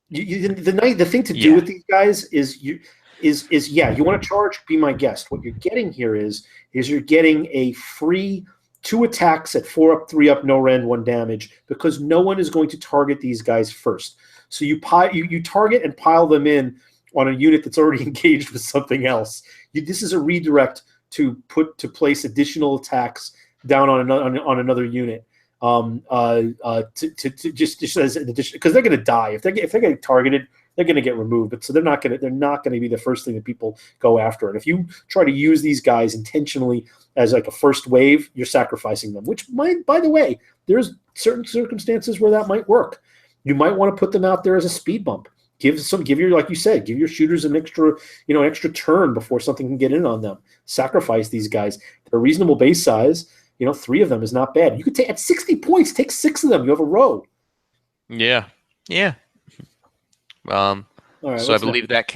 The thing to do with these guys is you want to charge, be my guest. What you're getting here is you're getting a free 2 attacks at 4 up, 3 up, no rend, 1 damage, because no one is going to target these guys first. So you target and pile them in on a unit that's already engaged with something else. This is a redirect to place additional attacks down on another unit. Just as an addition, because they're going to die if they're getting targeted. They're going to get removed, but so they're not going to be the first thing that people go after. And if you try to use these guys intentionally as like a first wave, you're sacrificing them. Which might, by the way, there's certain circumstances where that might work. You might want to put them out there as a speed bump. Give your, like you said, give your shooters an extra turn before something can get in on them. Sacrifice these guys. They're a reasonable base size. 3 of them is not bad. You could take at 60 points, take 6 of them. You have a row. Yeah. All right, so I believe that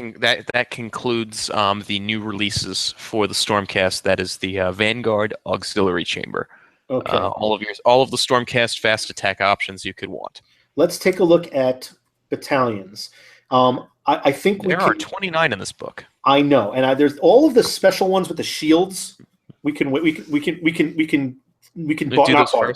concludes the new releases for the Stormcast. That is the Vanguard Auxiliary Chamber. Okay. All of the Stormcast fast attack options you could want. Let's take a look at battalions. I think there are 29 in this book. I know, and there's all of the special ones with the shields. We can not bother.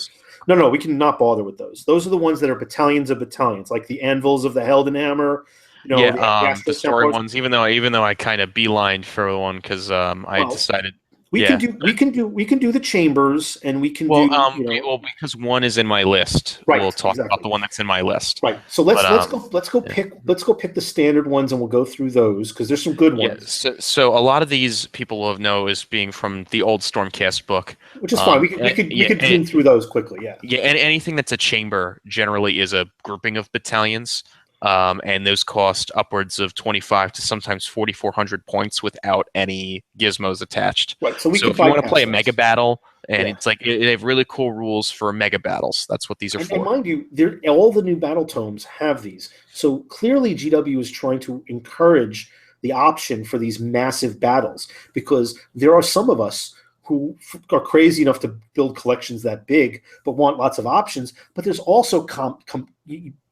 No, we can not bother with those. Those are the ones that are battalions of battalions, like the Anvils of the Heldenhammer. The story ones. Even though I kind of beelined for one because I decided We can do the chambers, and we can Well, do, you know. well, because one is in my list, Right, we'll talk exactly. about the one that's in my list. Right. So let's go Yeah. pick the standard ones, and we'll go through those because there's some good Yeah, ones, so a lot of these people will know as being from the old Stormcast book. which is fine. We could zoom through those quickly. Yeah. Yeah, and anything that's a chamber generally is a grouping of battalions, and those cost upwards of 25 to sometimes 4,400 points without any gizmos attached. Right. So we So can if you want to bypass play a those. mega battle, and Yeah. it's like they have really cool rules for mega battles. That's what these are And for. mind you, all the new battle tomes have these. So clearly, GW is trying to encourage the option for these massive battles because there are some of us who are crazy enough to build collections that big, but want lots of options. But there's also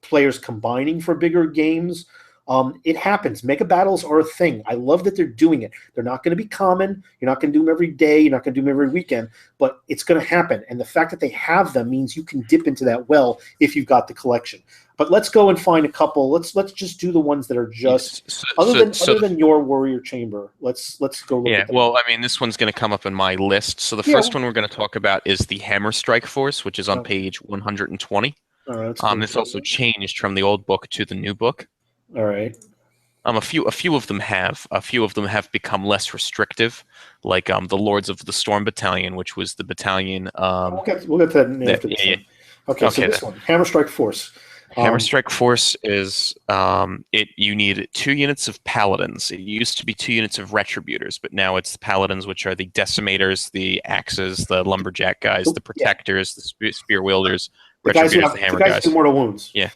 players combining for bigger games. It happens. Mega battles are a thing. I love that they're doing it. They're not going to be common. You're not going to do them every day. You're not going to do them every weekend. But it's going to happen. And the fact that they have them means you can dip into that well if you've got the collection. But let's go and find a couple. Let's just do the ones that are just other than your Warrior Chamber. Let's go look at them. Well, I mean, this one's going to come up in my list. So the first one we're going to talk about is the Hammer Strike Force, which is on page 120. All right, this also changed from the old book to the new book. All right. A few of them have become less restrictive, like the Lords of the Storm Battalion, which was the battalion. We'll get to that after this one. Okay, so this one, Hammer Strike Force. Hammer Strike Force is you need 2 units of Paladins. It used to be 2 units of Retributors, but now it's the Paladins, which are the Decimators, the Axes, the Lumberjack guys, the Protectors, the Spear Wielders, Retributors, the Hammer guys. The mortal wounds. Yeah,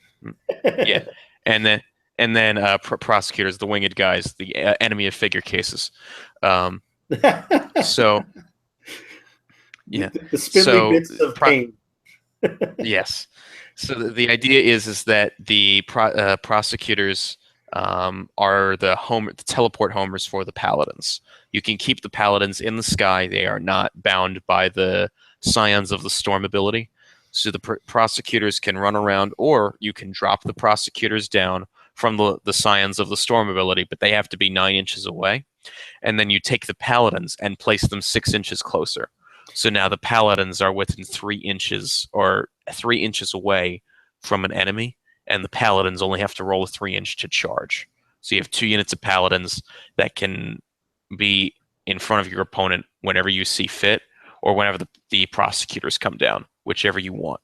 yeah, and then Prosecutors, the Winged guys, the enemy of figure cases. So yeah, the spindly bits of pain. Yes. So the idea is that the prosecutors are the teleport homers for the paladins. You can keep the paladins in the sky; they are not bound by the Scions of the Storm ability. So the prosecutors can run around, or you can drop the prosecutors down from the Scions of the Storm ability, but they have to be 9 inches away. And then you take the paladins and place them 6 inches closer. So now the paladins are within 3 inches or 3 inches away from an enemy, and the paladins only have to roll a 3-inch to charge. So you have 2 units of paladins that can be in front of your opponent whenever you see fit, or whenever the prosecutors come down, whichever you want.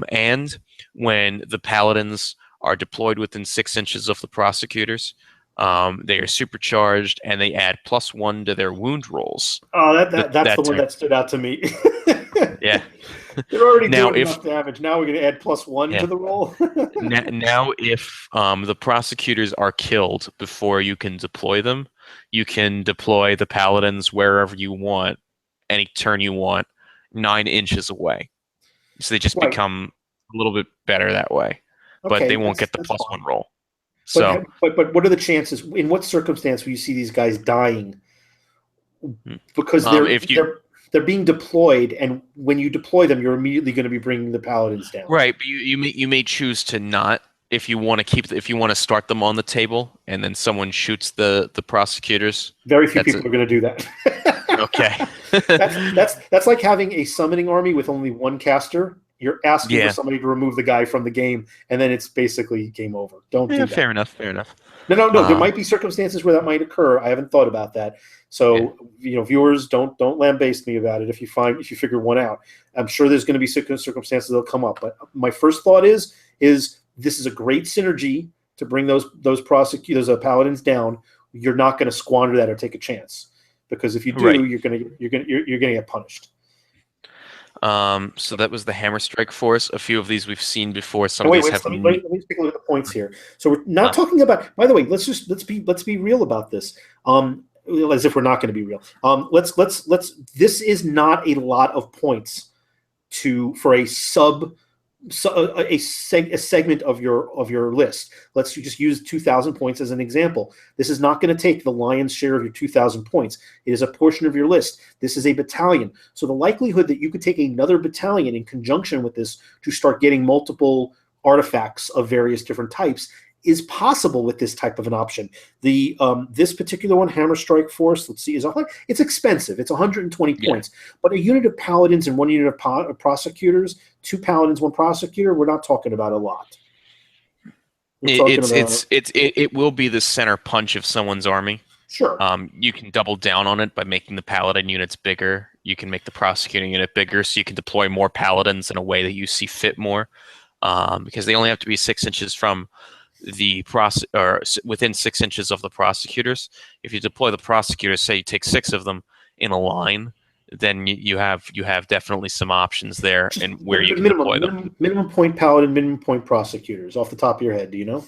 And when the paladins are deployed within 6 inches of the prosecutors, they are supercharged, and they add +1 to their wound rolls. Oh, that's the one that stood out to me. Yeah. They're already doing enough damage. Now we're going to add +1 to the roll. Now, if the prosecutors are killed before you can deploy them, you can deploy the paladins wherever you want, any turn you want, 9 inches away. So they just become a little bit better that way. But they won't get the +1 roll. But what are the chances? In what circumstance will you see these guys dying? Because they're being deployed, and when you deploy them, you're immediately going to be bringing the paladins down. Right, but you may choose to not if you want to start them on the table, and then someone shoots the prosecutors. Very few people are going to do that. Okay. that's like having a summoning army with only one caster. You're asking for somebody to remove the guy from the game, and then it's basically game over. Don't do that. Fair enough. No. There might be circumstances where that might occur. I haven't thought about that. So, viewers, don't lambaste me about it if you figure one out. I'm sure there's going to be circumstances that'll come up. But my first thought is this is a great synergy to bring those paladins down. You're not going to squander that or take a chance, because if you do, you're going to get punished. So that was the Hammer Strike Force. A few of these we've seen before. Let me take a look at the points here. So we're not talking about. By the way, let's be real about this. As if we're not going to be real. Let's. This is not a lot of points for a segment of your list. Let's just use 2,000 points as an example. This is not going to take the lion's share of your 2,000 points. It is a portion of your list. This is a battalion. So the likelihood that you could take another battalion in conjunction with this to start getting multiple artifacts of various different types is possible with this type of an option. The this particular one, Hammer Strike Force, let's see, it's expensive. It's 120 points, but a unit of paladins and one unit of prosecutors, 2 paladins, 1 prosecutor, we're not talking about a lot. It will be the center punch of someone's army. Sure. You can double down on it by making the paladin units bigger. You can make the prosecuting unit bigger, so you can deploy more paladins in a way that you see fit more. Because they only have to be 6 inches from the within 6 inches of the prosecutors. If you deploy the prosecutors, say you take 6 of them in a line, then you have definitely some options there and where you can deploy them. Minimum point paladin, minimum point prosecutors. Off the top of your head, do you know?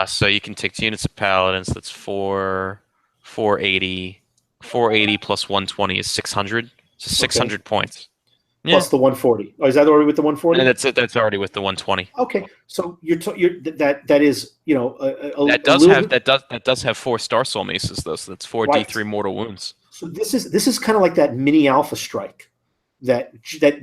So you can take 2 units of paladins. That's 480. 480 plus 120 is 600. So 600 points. Plus the 140. Oh, is that already with the 140? And that's already with the 120. Okay, so that is that does have 4 Star Soul Maces though. So that's 4 D3 mortal wounds. So this is kind of like that mini Alpha Strike that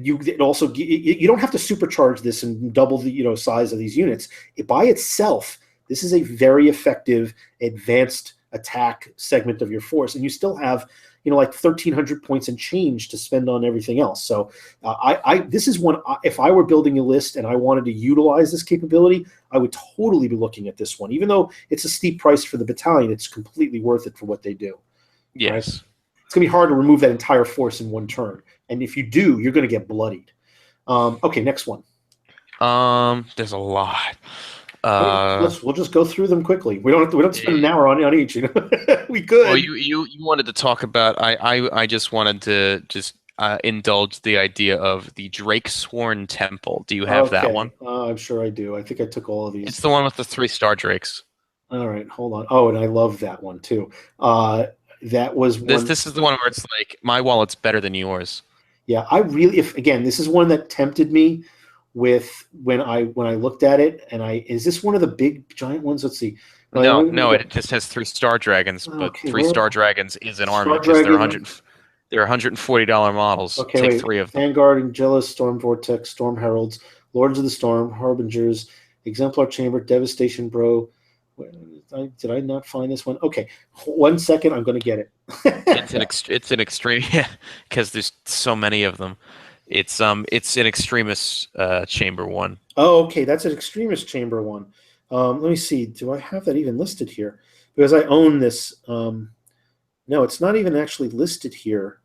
you don't have to supercharge this and double the size of these units. By itself, this is a very effective advanced attack segment of your force, and you still have like 1,300 points and change to spend on everything else. So this is one, if I were building a list and I wanted to utilize this capability, I would totally be looking at this one. Even though it's a steep price for the battalion, it's completely worth it for what they do. Yes. Right? It's going to be hard to remove that entire force in one turn. And if you do, you're going to get bloodied. Okay, next one. There's a lot. We'll just go through them quickly. We don't have to spend an hour on each. We could. Well, you wanted to talk about. I just wanted to indulge the idea of the Drake Sworn Temple. Do you have that one? I'm sure I do. I think I took all of these. It's the one with the 3-star drakes. All right, hold on. Oh, and I love that one too. That was one. This is the one where it's like my wallet's better than yours. Yeah, this is one that tempted me. With when I looked at it, and is this one of the big giant ones? Let's see. No, it just has 3-star dragons, but 3-star dragons is an army because they're $140 models. Okay, take 3 of them. Vanguard, Angelus, Storm Vortex, Storm Heralds, Lords of the Storm, Harbingers, Exemplar Chamber, Devastation Bro. Did I not find this one? Okay, 1 second. I'm going to get it. It's an extreme, because there's so many of them. It's an Extremis Chamber 1. Oh, okay, that's an Extremis Chamber 1. Let me see. Do I have that even listed here? Because I own this. No, it's not even actually listed here.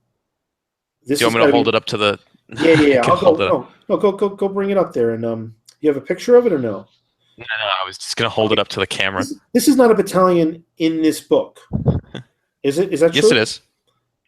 Do you want me to hold it up to the? Yeah. Go bring it up there. And you have a picture of it or no? No. I was just gonna hold it up to the camera. This is not a battalion in this book. Is it? Is that true? Yes, it is.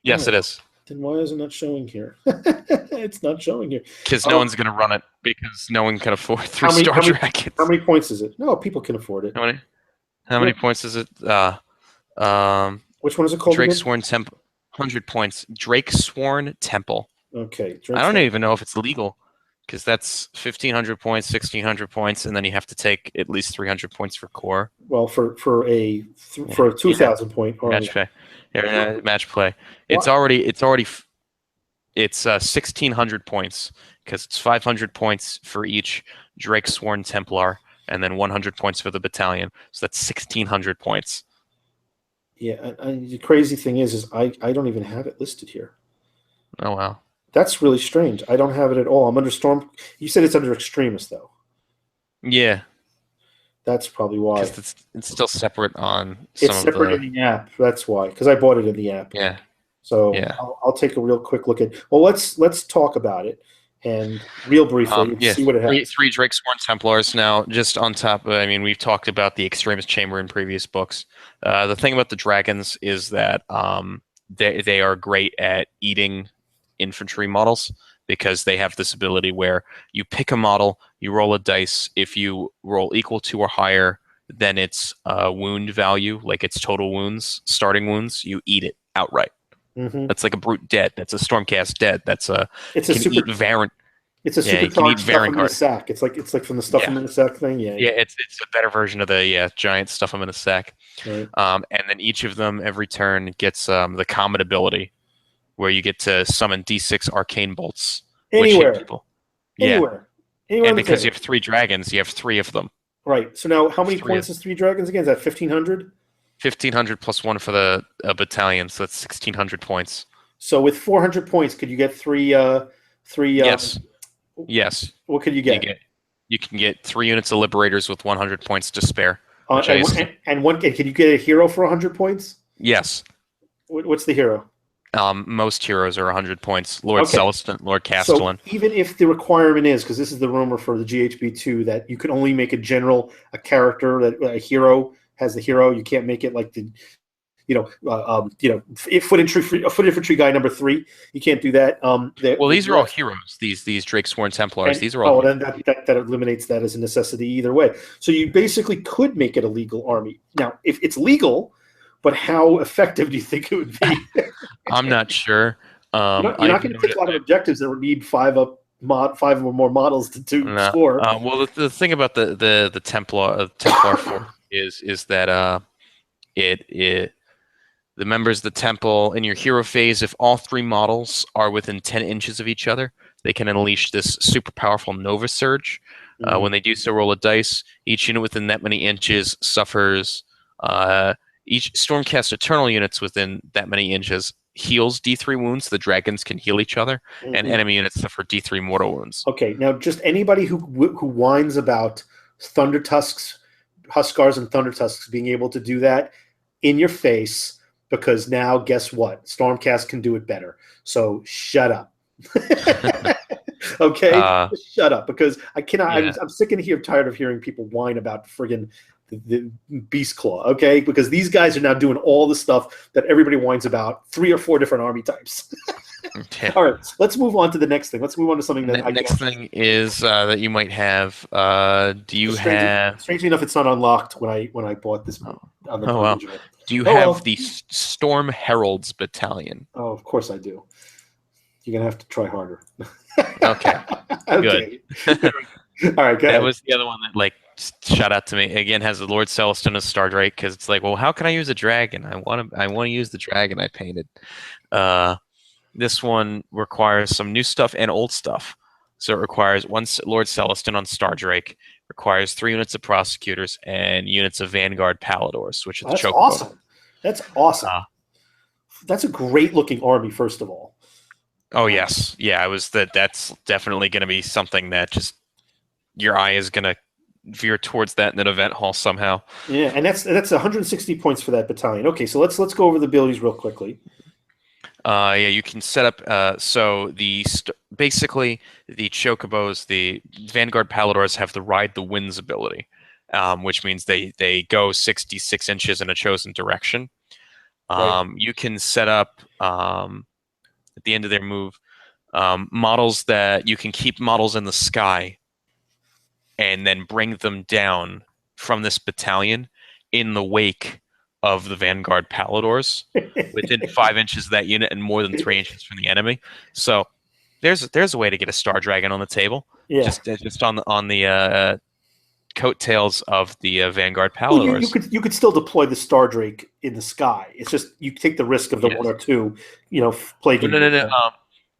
Yes, it is. Then why is it not showing here? It's not showing here. Because no one's going to run it, because no one can afford 3-star dragons. How many points is it? No, people can afford it. How many points is it? Which one is it called? Drake Sworn Temple. 100 points. Drake Sworn Temple. Okay. I don't even know if it's legal, because that's 1,500 points, 1,600 points, and then you have to take at least 300 points for core. Well, for a 2,000 point match play. Yeah, match play. It's 1,600 points, because it's 500 points for each Drake Sworn Templar, and then 100 points for the battalion. So that's 1,600 points. Yeah, the crazy thing is I don't even have it listed here. Oh wow, that's really strange. I don't have it at all. I'm under Storm. You said it's under Extremis though. Yeah. That's probably why. It's still separate on It's separate in the app. That's why. Because I bought it in the app. Yeah. So yeah. I'll take a real quick look at. Well, let's talk about it and real briefly see what it has. 3 Drake Sworn Templars now. Just on top of, we've talked about the Extremis Chamber in previous books. The thing about the dragons is that they are great at eating infantry models, because they have this ability where you pick a model, you roll a dice. If you roll equal to or higher, then its wound value, like its total wounds, starting wounds, you eat it outright. Mm-hmm. That's like a brute dead. That's a Stormcast dead. It's a super variant. It's a super stuff in the sack. It's like from the stuff in the sack thing. Yeah. It's a better version of the giant stuff in a sack. Right. And then each of them every turn gets the comet ability, where you get to summon D6 arcane bolts. Anywhere. Which hit people. Anywhere. And because you have 3 dragons, you have 3 of them. Right. So now, how many Three points is Three Dragons again? Is that 1,500? 1,500 plus one for the battalion, so that's 1,600 points. So with 400 points, could you get three? Yes. Yes. What could you get? You can get 3 units of liberators with 100 points to spare. And can you get a hero for 100 points? Yes. What's the hero? Most heroes are 100 points. Lord Okay. Celestin, Lord Castellan. So even if the requirement is, because this is the rumor for the GHB2, that you can only make a character that a hero has the hero, you can't make it like the, foot infantry guy number 3. You can't do that. Well, these are all heroes. These Drakesworn Templars. These are all. Then that eliminates that as a necessity either way. So you basically could make it a legal army. Now, if it's legal, but how effective do you think it would be? I'm not sure. You're not going to take a lot of objectives that would need 5 or more models to score. Well, the thing about the Templar force is that the members of the temple in your hero phase, if all 3 models are within 10 inches of each other, they can unleash this super powerful Nova Surge. When they do so, roll a dice. Each unit within that many inches suffers. Each Stormcast Eternal units within that many inches heals D3 wounds. The dragons can heal each other, and enemy units suffer D3 mortal wounds. Okay, now just anybody who whines about Thunder Tusks, Huskars, and Thunder Tusks being able to do that in your face, because now guess what? Stormcast can do it better. So shut up. Okay, shut up, because I cannot. Yeah. I'm sick and tired of hearing people whine about friggin' the Beast Claw, okay? Because these guys are now doing all the stuff that everybody whines about, 3 or 4 different army types. Okay. All right, let's move on to the next thing. Let's move on to something that next thing is that you might have. Do you have? Strangely enough, it's not unlocked when I bought this on the original. Do you have the Storm Heralds Battalion? Oh, of course I do. You're gonna have to try harder. Okay. Good. All right, go ahead. That was the other one that shout out to me again. Has the Lord Celestin as Star Drake, because it's like, well, how can I use a dragon? I want to use the dragon I painted. This one requires some new stuff and old stuff. So it requires 1 Lord Celestin on Star Drake, requires 3 units of prosecutors and units of Vanguard Paladors, which is the choke. Awesome. That's awesome. That's a great looking army, first of all. Oh yes, yeah. That's definitely going to be something that just your eye is going to veer towards that in an event hall somehow. Yeah, and that's 160 points for that battalion. Okay, so let's go over the abilities real quickly. Yeah, you can set up. So basically the Chocobos, the Vanguard Paladors, have the Ride the Winds ability, which means they go 66 inches in a chosen direction. Right. You can set up at the end of their move models that you can keep models in the sky and then bring them down from this battalion in the wake of the Vanguard Paladors within 5 inches of that unit and more than 3 inches from the enemy. So there's a way to get a Star Dragon on the table. Yeah. Just on the coattails of the Vanguard Paladors. Well, you could still deploy the Star Drake in the sky. It's just you take the risk of the 1 or 2, plaguing. No.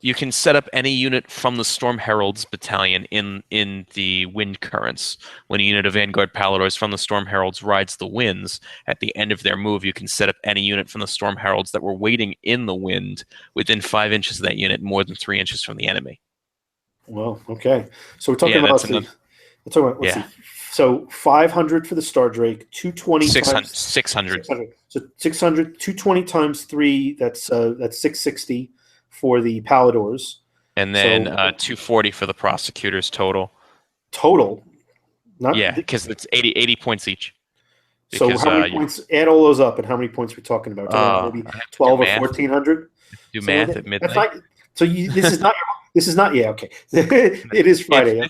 You can set up any unit from the Storm Heralds Battalion in the wind currents. When a unit of Vanguard Paladors from the Storm Heralds rides the winds, at the end of their move, you can set up any unit from the Storm Heralds that were waiting in the wind within 5 inches of that unit, more than 3 inches from the enemy. Well, okay. So we're talking about let's see. So 500 for the Star Drake, 220 600. 600. So 600, 220 times 3, that's 660 for the Paladors. And then 240 for the prosecutors total. Total? Because it's 80 points each. Because, so how many points? Add all those up, and how many points we're talking about? Maybe 12 or 1,400? Do math at midnight. This is not. Yeah, okay. It is Friday.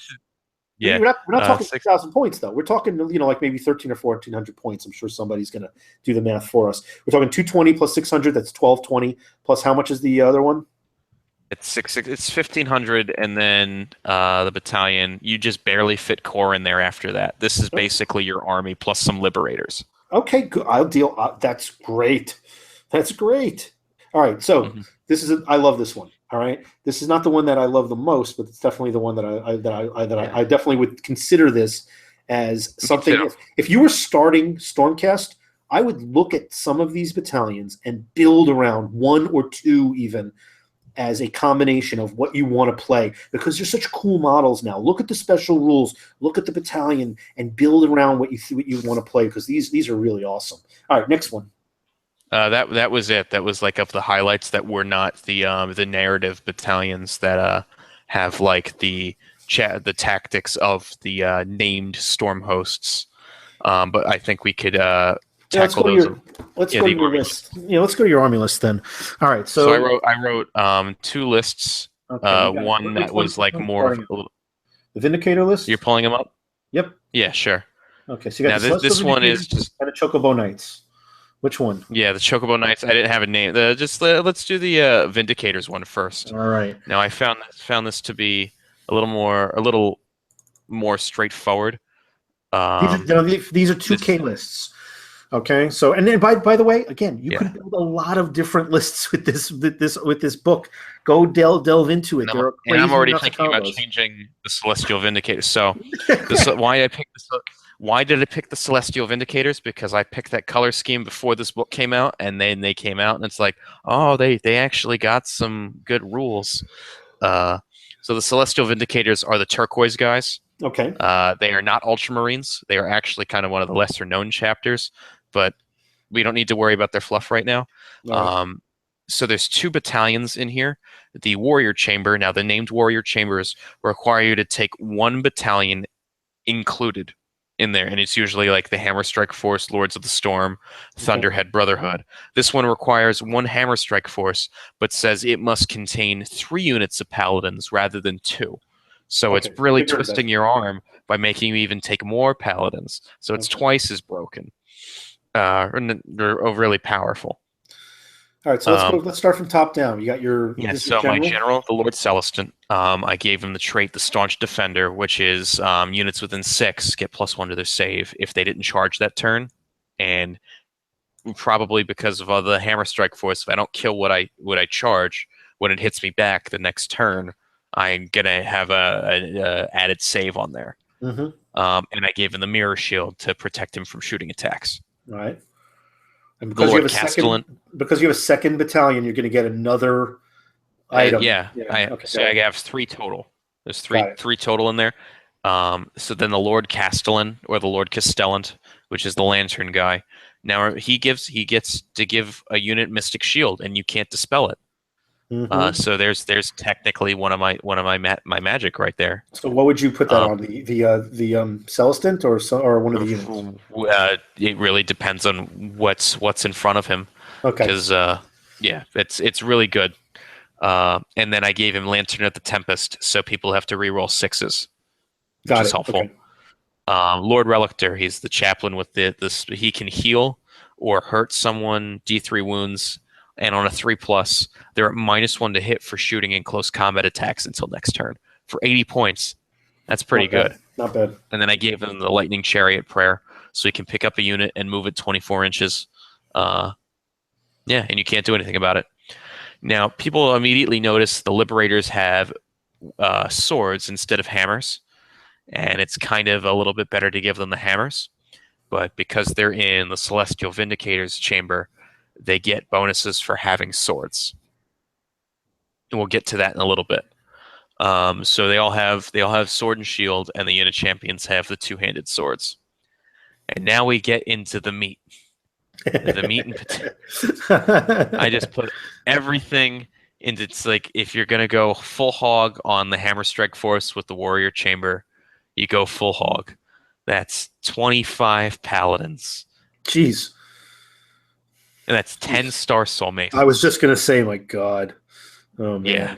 Yeah, we're not talking 6,000 points though. We're talking, like maybe 1,300 or 1,400 points. I'm sure somebody's going to do the math for us. We're talking 220 plus 600. That's 1,220. Plus, how much is the other one? It's 1,500, and then the battalion. You just barely fit core in there after that. This is basically your army plus some liberators. Okay, good. I'll deal. That's great. That's great. All right, so this is. I love this one. All right, this is not the one that I love the most, but it's definitely the one that I definitely would consider this as Me something. too. If you were starting Stormcast, I would look at some of these battalions and build around one or two even as a combination of what you want to play, because there's such cool models now. Look at the special rules, look at the battalion, and build around what you want to play, because these are really awesome. All right, next one. That was it. That was like of the highlights that were not the narrative battalions that have like the tactics of the named storm hosts. But I think we could tackle those. Let's Yeah, go the to your army list. Let's go to your army list then. All right, So so I wrote two lists. okay, you got One that was like one more of starting the Vindicator you're list. pulling them up. Yep. Yeah, sure. Okay, so you got Now the Celestial this one is Vindicators just and the Chocobo Knights. Which one? yeah the Chocobo Knights. I didn't have a name. Let's do the Vindicators one first. All right. Now I found this to be a little more straightforward. These are 2K lists. Okay, so and then by the way, again, you could build a lot of different lists with this book. Go delve into it. There are and I'm already enough thinking about combos. changing the Celestial Vindicators. So why did I pick the Celestial Vindicators? Because I picked that color scheme before this book came out, and then they came out, and it's like, oh, they actually got some good rules. So the Celestial Vindicators are the turquoise guys. Okay. They are not Ultramarines. They are actually kind of one of the lesser known chapters, but we don't need to worry about their fluff right now. Right. So there's two battalions in here. The Warrior Chamber. Now the named Warrior Chambers require you to take one battalion included in there, and it's usually like the Hammer Strike Force, Lords of the Storm, Thunderhead Brotherhood. This one requires one Hammer Strike Force, but says it must contain 3 units of Paladins rather than 2. So it's really twisting your arm by making you even take more Paladins. So it's twice as broken. And they're really powerful. All right, so let's start from top down. You got your my general, the Lord Celestin. I gave him the trait, the Staunch Defender, which is units within 6 get +1 to their save if they didn't charge that turn, and probably because of the Hammer Strike Force, if I don't kill what I charge when it hits me back the next turn, I'm gonna have a added save on there. Mm-hmm. And I gave him the Mirror Shield to protect him from shooting attacks. All right. And because you have a second battalion, you're going to get another item. So I have 3 total. There's three total in there. So then the Lord Castellan, or the Lord Castellant, which is the Lantern guy. Now he gets to give a unit Mystic Shield, and you can't dispel it. Mm-hmm. So there's technically one of my magic right there. So what would you put that on, the Celestant or one of the units? It really depends on what's in front of him. Okay. Because it's really good. And then I gave him Lantern of the Tempest, so people have to reroll 6s, which is helpful. Okay. Lord Relictor, he's the chaplain with this. He can heal or hurt someone D3 wounds. And on a 3+, they're at -1 to hit for shooting in close combat attacks until next turn for 80 points. That's pretty good. Not bad. And then I gave him the Lightning Chariot prayer, so he can pick up a unit and move it 24 inches. And you can't do anything about it. Now, people immediately notice the Liberators have swords instead of hammers, and it's kind of a little bit better to give them the hammers. But because they're in the Celestial Vindicators chamber, they get bonuses for having swords, and we'll get to that in a little bit. So they all have sword and shield, and the unit champions have the 2-handed swords. And now we get into the meat. The meat and potatoes. I just put everything into. It's like, if you're gonna go full hog on the Hammer Strike Force with the Warrior Chamber, you go full hog. That's 25 Paladins. Jeez. And that's 10 Star Soulmates. I was just gonna say, my God. Oh man. Yeah.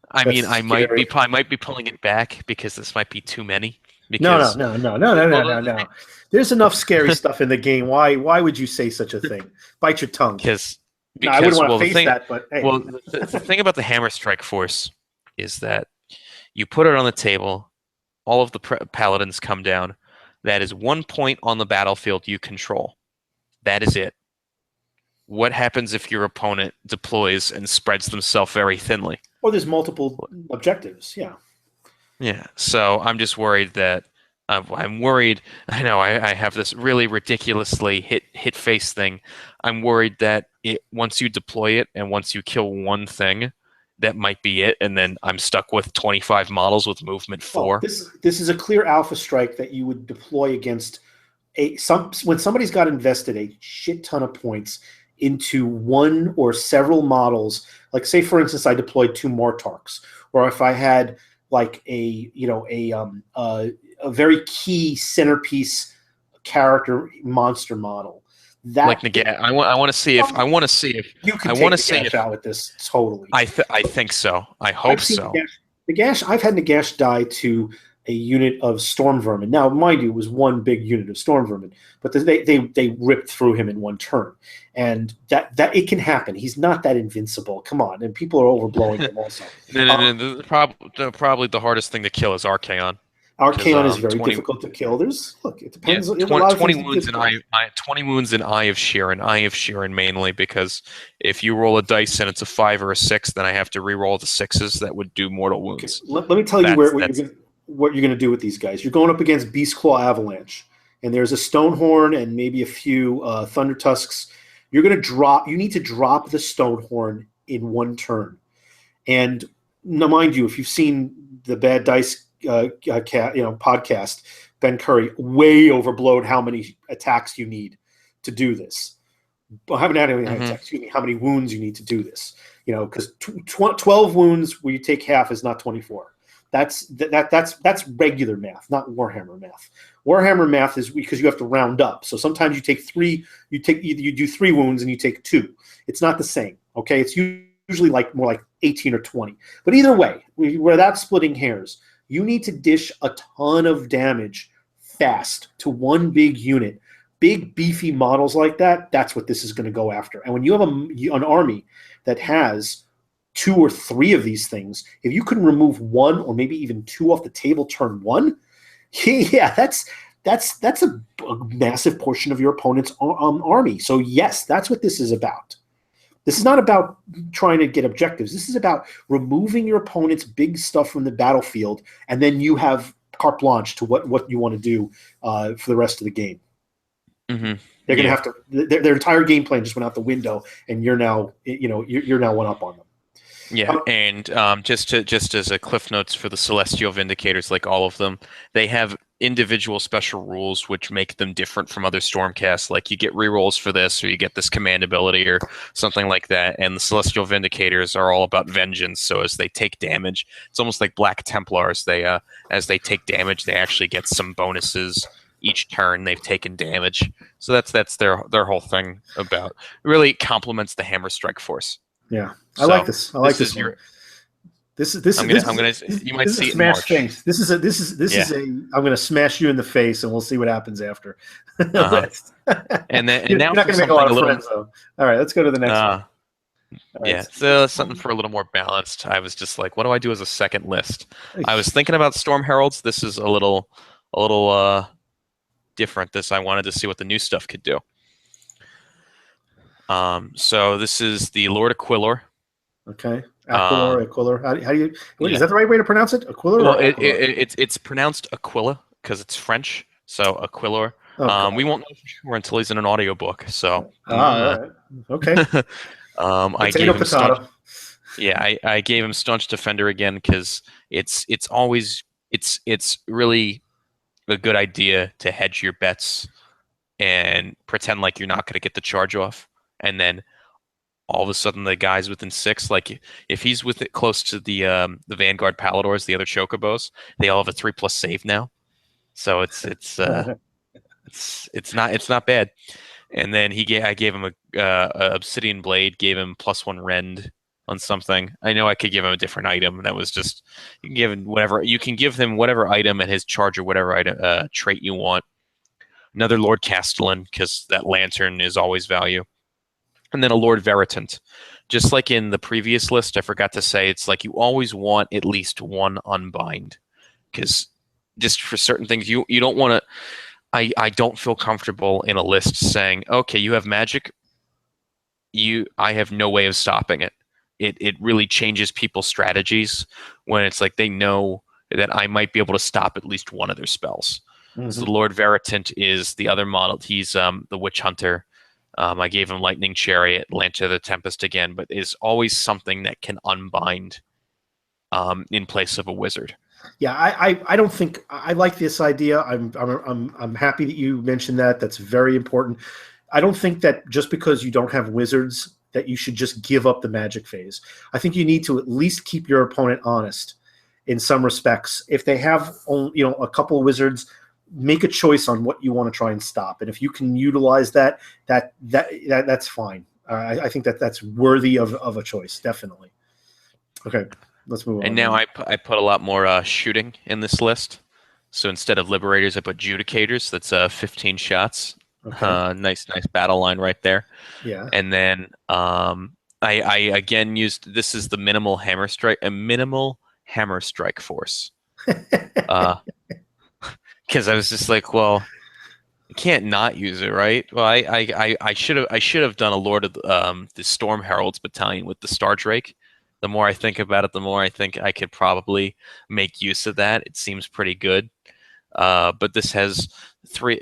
I mean, I might be pulling it back because this might be too many. Because, no. There's enough scary stuff in the game. Why would you say such a thing? Bite your tongue. Because I wouldn't want to face that, but hey. Well, the thing about the Hammer Strike Force is that you put it on the table, all of the paladins come down. That is 1 point on the battlefield you control. That is it. What happens if your opponent deploys and spreads themselves very thinly? Or there's multiple objectives, yeah. Yeah, so I'm just worried that I'm worried. I know I have this really ridiculously hit face thing. I'm worried that once you deploy it and once you kill one thing, that might be it, and then I'm stuck with 25 models with movement Well, 4. this is a clear alpha strike that you would deploy against when somebody's got invested a shit ton of points into one or several models. Like, say for instance, I deployed 2 Mortarks, or if I had like a very key centerpiece character monster model. Like That Nagash, I want to see if you can I want take to see Nagash if out with this totally. I think so. I hope I've seen so. Nagash. I've had Nagash die to a unit of storm vermin. Now, mind you, it was one big unit of storm vermin, but they ripped through him in one turn, and that it can happen. He's not that invincible. Come on, and people are overblowing him also. Probably the hardest thing to kill is Archaon. Because Archaon is very 20 difficult to kill. It yeah, depends. A 20, lot of 20 things wounds in Eye 20 wounds in Eye of Sheeran mainly because if you roll a dice and it's a 5 or a 6, then I have to re-roll the 6s that would do mortal wounds. Okay. Let me tell you what you're going to do with these guys. You're going up against Beastclaw Avalanche, and there's a Stonehorn and maybe a few Thunder Tusks. You're going to drop. You need to drop the Stonehorn in one turn. And now, mind you, if you've seen the Bad Dice podcast, Ben Curry way overblowed how many attacks you need to do this. I haven't had any attacks. Excuse me, how many wounds you need to do this? Because 12 wounds where you take half is not 24. That's regular math, not Warhammer math. Warhammer math is because you have to round up. So sometimes you take 3. You do 3 wounds and you take 2. It's not the same. Okay, it's usually more like 18 or 20. But either way, without splitting hairs, you need to dish a ton of damage fast to one big unit. Big beefy models like that, that's what this is going to go after. And when you have an army that has 2 or 3 of these things, if you can remove 1 or maybe even 2 off the table turn 1, yeah, that's a massive portion of your opponent's army. So yes, that's what this is about. This is not about trying to get objectives. This is about removing your opponent's big stuff from the battlefield, and then you have carte blanche to what you want to do for the rest of the game. Mm-hmm. They're going to have to. Their entire game plan just went out the window, and you're now one up on them. Yeah, and just as a cliff notes for the Celestial Vindicators, like all of them, they have individual special rules which make them different from other Stormcasts. Like you get rerolls for this, or you get this command ability, or something like that. And the Celestial Vindicators are all about vengeance. So as they take damage, it's almost like Black Templars. They as they take damage, they actually get some bonuses each turn they've taken damage. So that's their whole thing about. It really complements the Hammer Strike Force. Yeah, I like this. I like this. I'm gonna. You might see it in March. Face. This is a. I'm gonna smash you in the face, and we'll see what happens after. And now you're not gonna make a lot of friends, though. All right, let's go to the next one. Yeah, so something for a little more balanced. I was just like, what do I do as a second list? I was thinking about Storm Heralds. This is a little different. I wanted to see what the new stuff could do. So this is the Lord Aquilor. Okay, Aquilor. How do you? Is that the right way to pronounce it? Aquilor. Well, it's pronounced Aquila because it's French. So Aquilor. We won't know for sure until he's in an audiobook. So. All right. Okay. I gave him staunch. Yeah, I gave him Staunch Defender again because it's really a good idea to hedge your bets and pretend like you're not going to get the charge off, and then all of a sudden the guys within 6, like if he's with it close to the Vanguard Paladors, the other Chocobos, they all have a 3+ save now, so it's not bad. And then I gave him a Obsidian Blade, gave him +1 rend on something. I know I could give him a different item. That was just you can give him whatever. You can give him whatever item and his charge or whatever item, trait you want. Another Lord Castellan because that lantern is always value. And then a Lord Veritant. Just like in the previous list, I forgot to say, it's like you always want at least 1 unbind. Because just for certain things, you don't want to... I don't feel comfortable in a list saying, okay, you have magic. I have no way of stopping it. It really changes people's strategies when it's like they know that I might be able to stop at least one of their spells. So the Hmm. Lord Veritant is the other model. He's the Witch Hunter. I gave him Lightning Chariot, Lantern of the Tempest again, but is always something that can unbind in place of a wizard. Yeah, I don't think I like this idea. I'm happy that you mentioned that. That's very important. I don't think that just because you don't have wizards that you should just give up the magic phase. I think you need to at least keep your opponent honest in some respects. If they have only, a couple of wizards, make a choice on what you want to try and stop. And if you can utilize that's fine. I think that's worthy of a choice, definitely. Okay, let's move And on now then. I put a lot more shooting in this list. So instead of Liberators, I put Judicators. That's 15 shots. Okay, Nice battle line right there. yeah. And then I again used this is the minimal hammer strike force. Because I was just like, well, I can't not use it, right? Well, I should have done a Lord of the Storm Heralds battalion with the Star Drake. The more I think about it, the more I think I could probably make use of that. It seems pretty good. But this has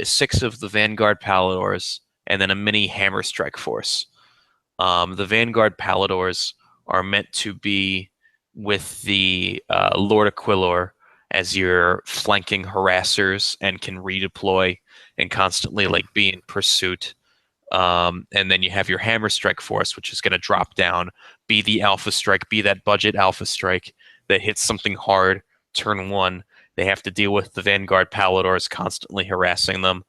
six of the Vanguard Paladors and then a mini Hammer Strike force. The Vanguard Paladors are meant to be with the Lord Aquilor as your flanking harassers and can redeploy and constantly like be in pursuit. And then you have your Hammer Strike force, which is going to drop down, be the Alpha Strike, be that budget Alpha Strike that hits something hard turn one. They have to deal with the Vanguard Paladors constantly harassing them.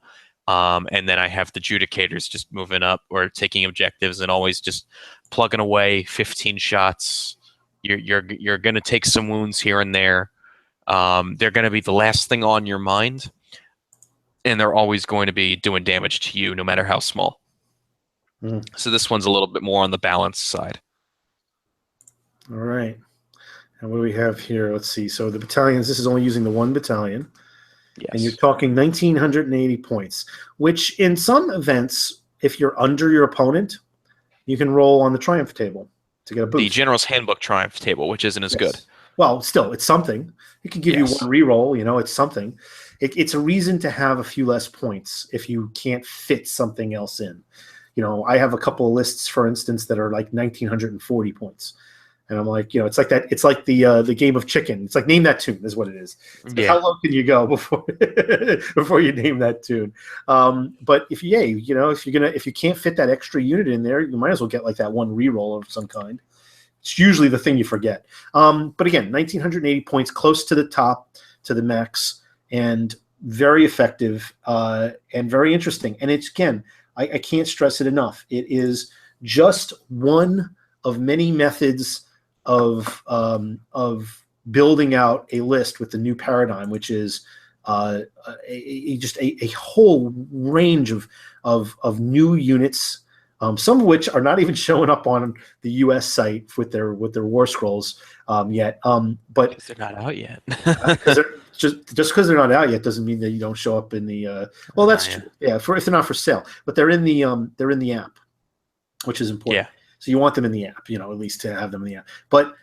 And then I have the Judicators just moving up or taking objectives and always just plugging away 15 shots. You're going to take some wounds here and there. They're going to be the last thing on your mind, and they're always going to be doing damage to you, no matter how small. Mm. So this one's a little bit more on the balanced side. All right. And what do we have here? Let's see. So the battalions, this is only using the one battalion. Yes. And you're talking 1,980 points, which in some events, if you're under your opponent, you can roll on the triumph table to get a boost. The General's Handbook Triumph table, which isn't as good. Well, still, it's something. It can give you one reroll. It's something. It's a reason to have a few less points if you can't fit something else in. I have a couple of lists, for instance, that are like 1,940 points. And I'm like, it's like that. It's like the game of chicken. It's like name that tune is what it is. Like, how low can you go before before you name that tune? But if you can't fit that extra unit in there, you might as well get like that one reroll of some kind. It's usually the thing you forget. But again, 1,980 points, close to the top, to the max, and very effective and very interesting. And it's again, I can't stress it enough. It is just one of many methods of building out a list with the new paradigm, which is just a whole range of new units, some of which are not even showing up on the U.S. site with their war scrolls yet. But they're not out yet. just because they're not out yet doesn't mean that you don't show up in the. Well, that's true. Yeah, if they're not for sale, but they're in the app, which is important. Yeah. So you want them in the app, at least to have them in the app. But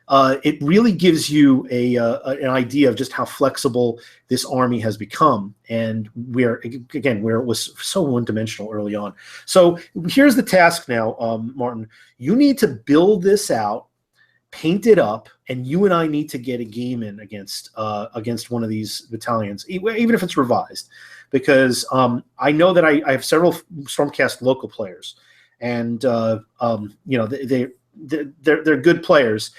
it really gives you an idea of just how flexible this army has become, and where it was so one-dimensional early on. So here's the task now, Martin. You need to build this out, paint it up, and you and I need to get a game in against one of these battalions, even if it's revised, because I know that I have several Stormcast local players. And they're good players.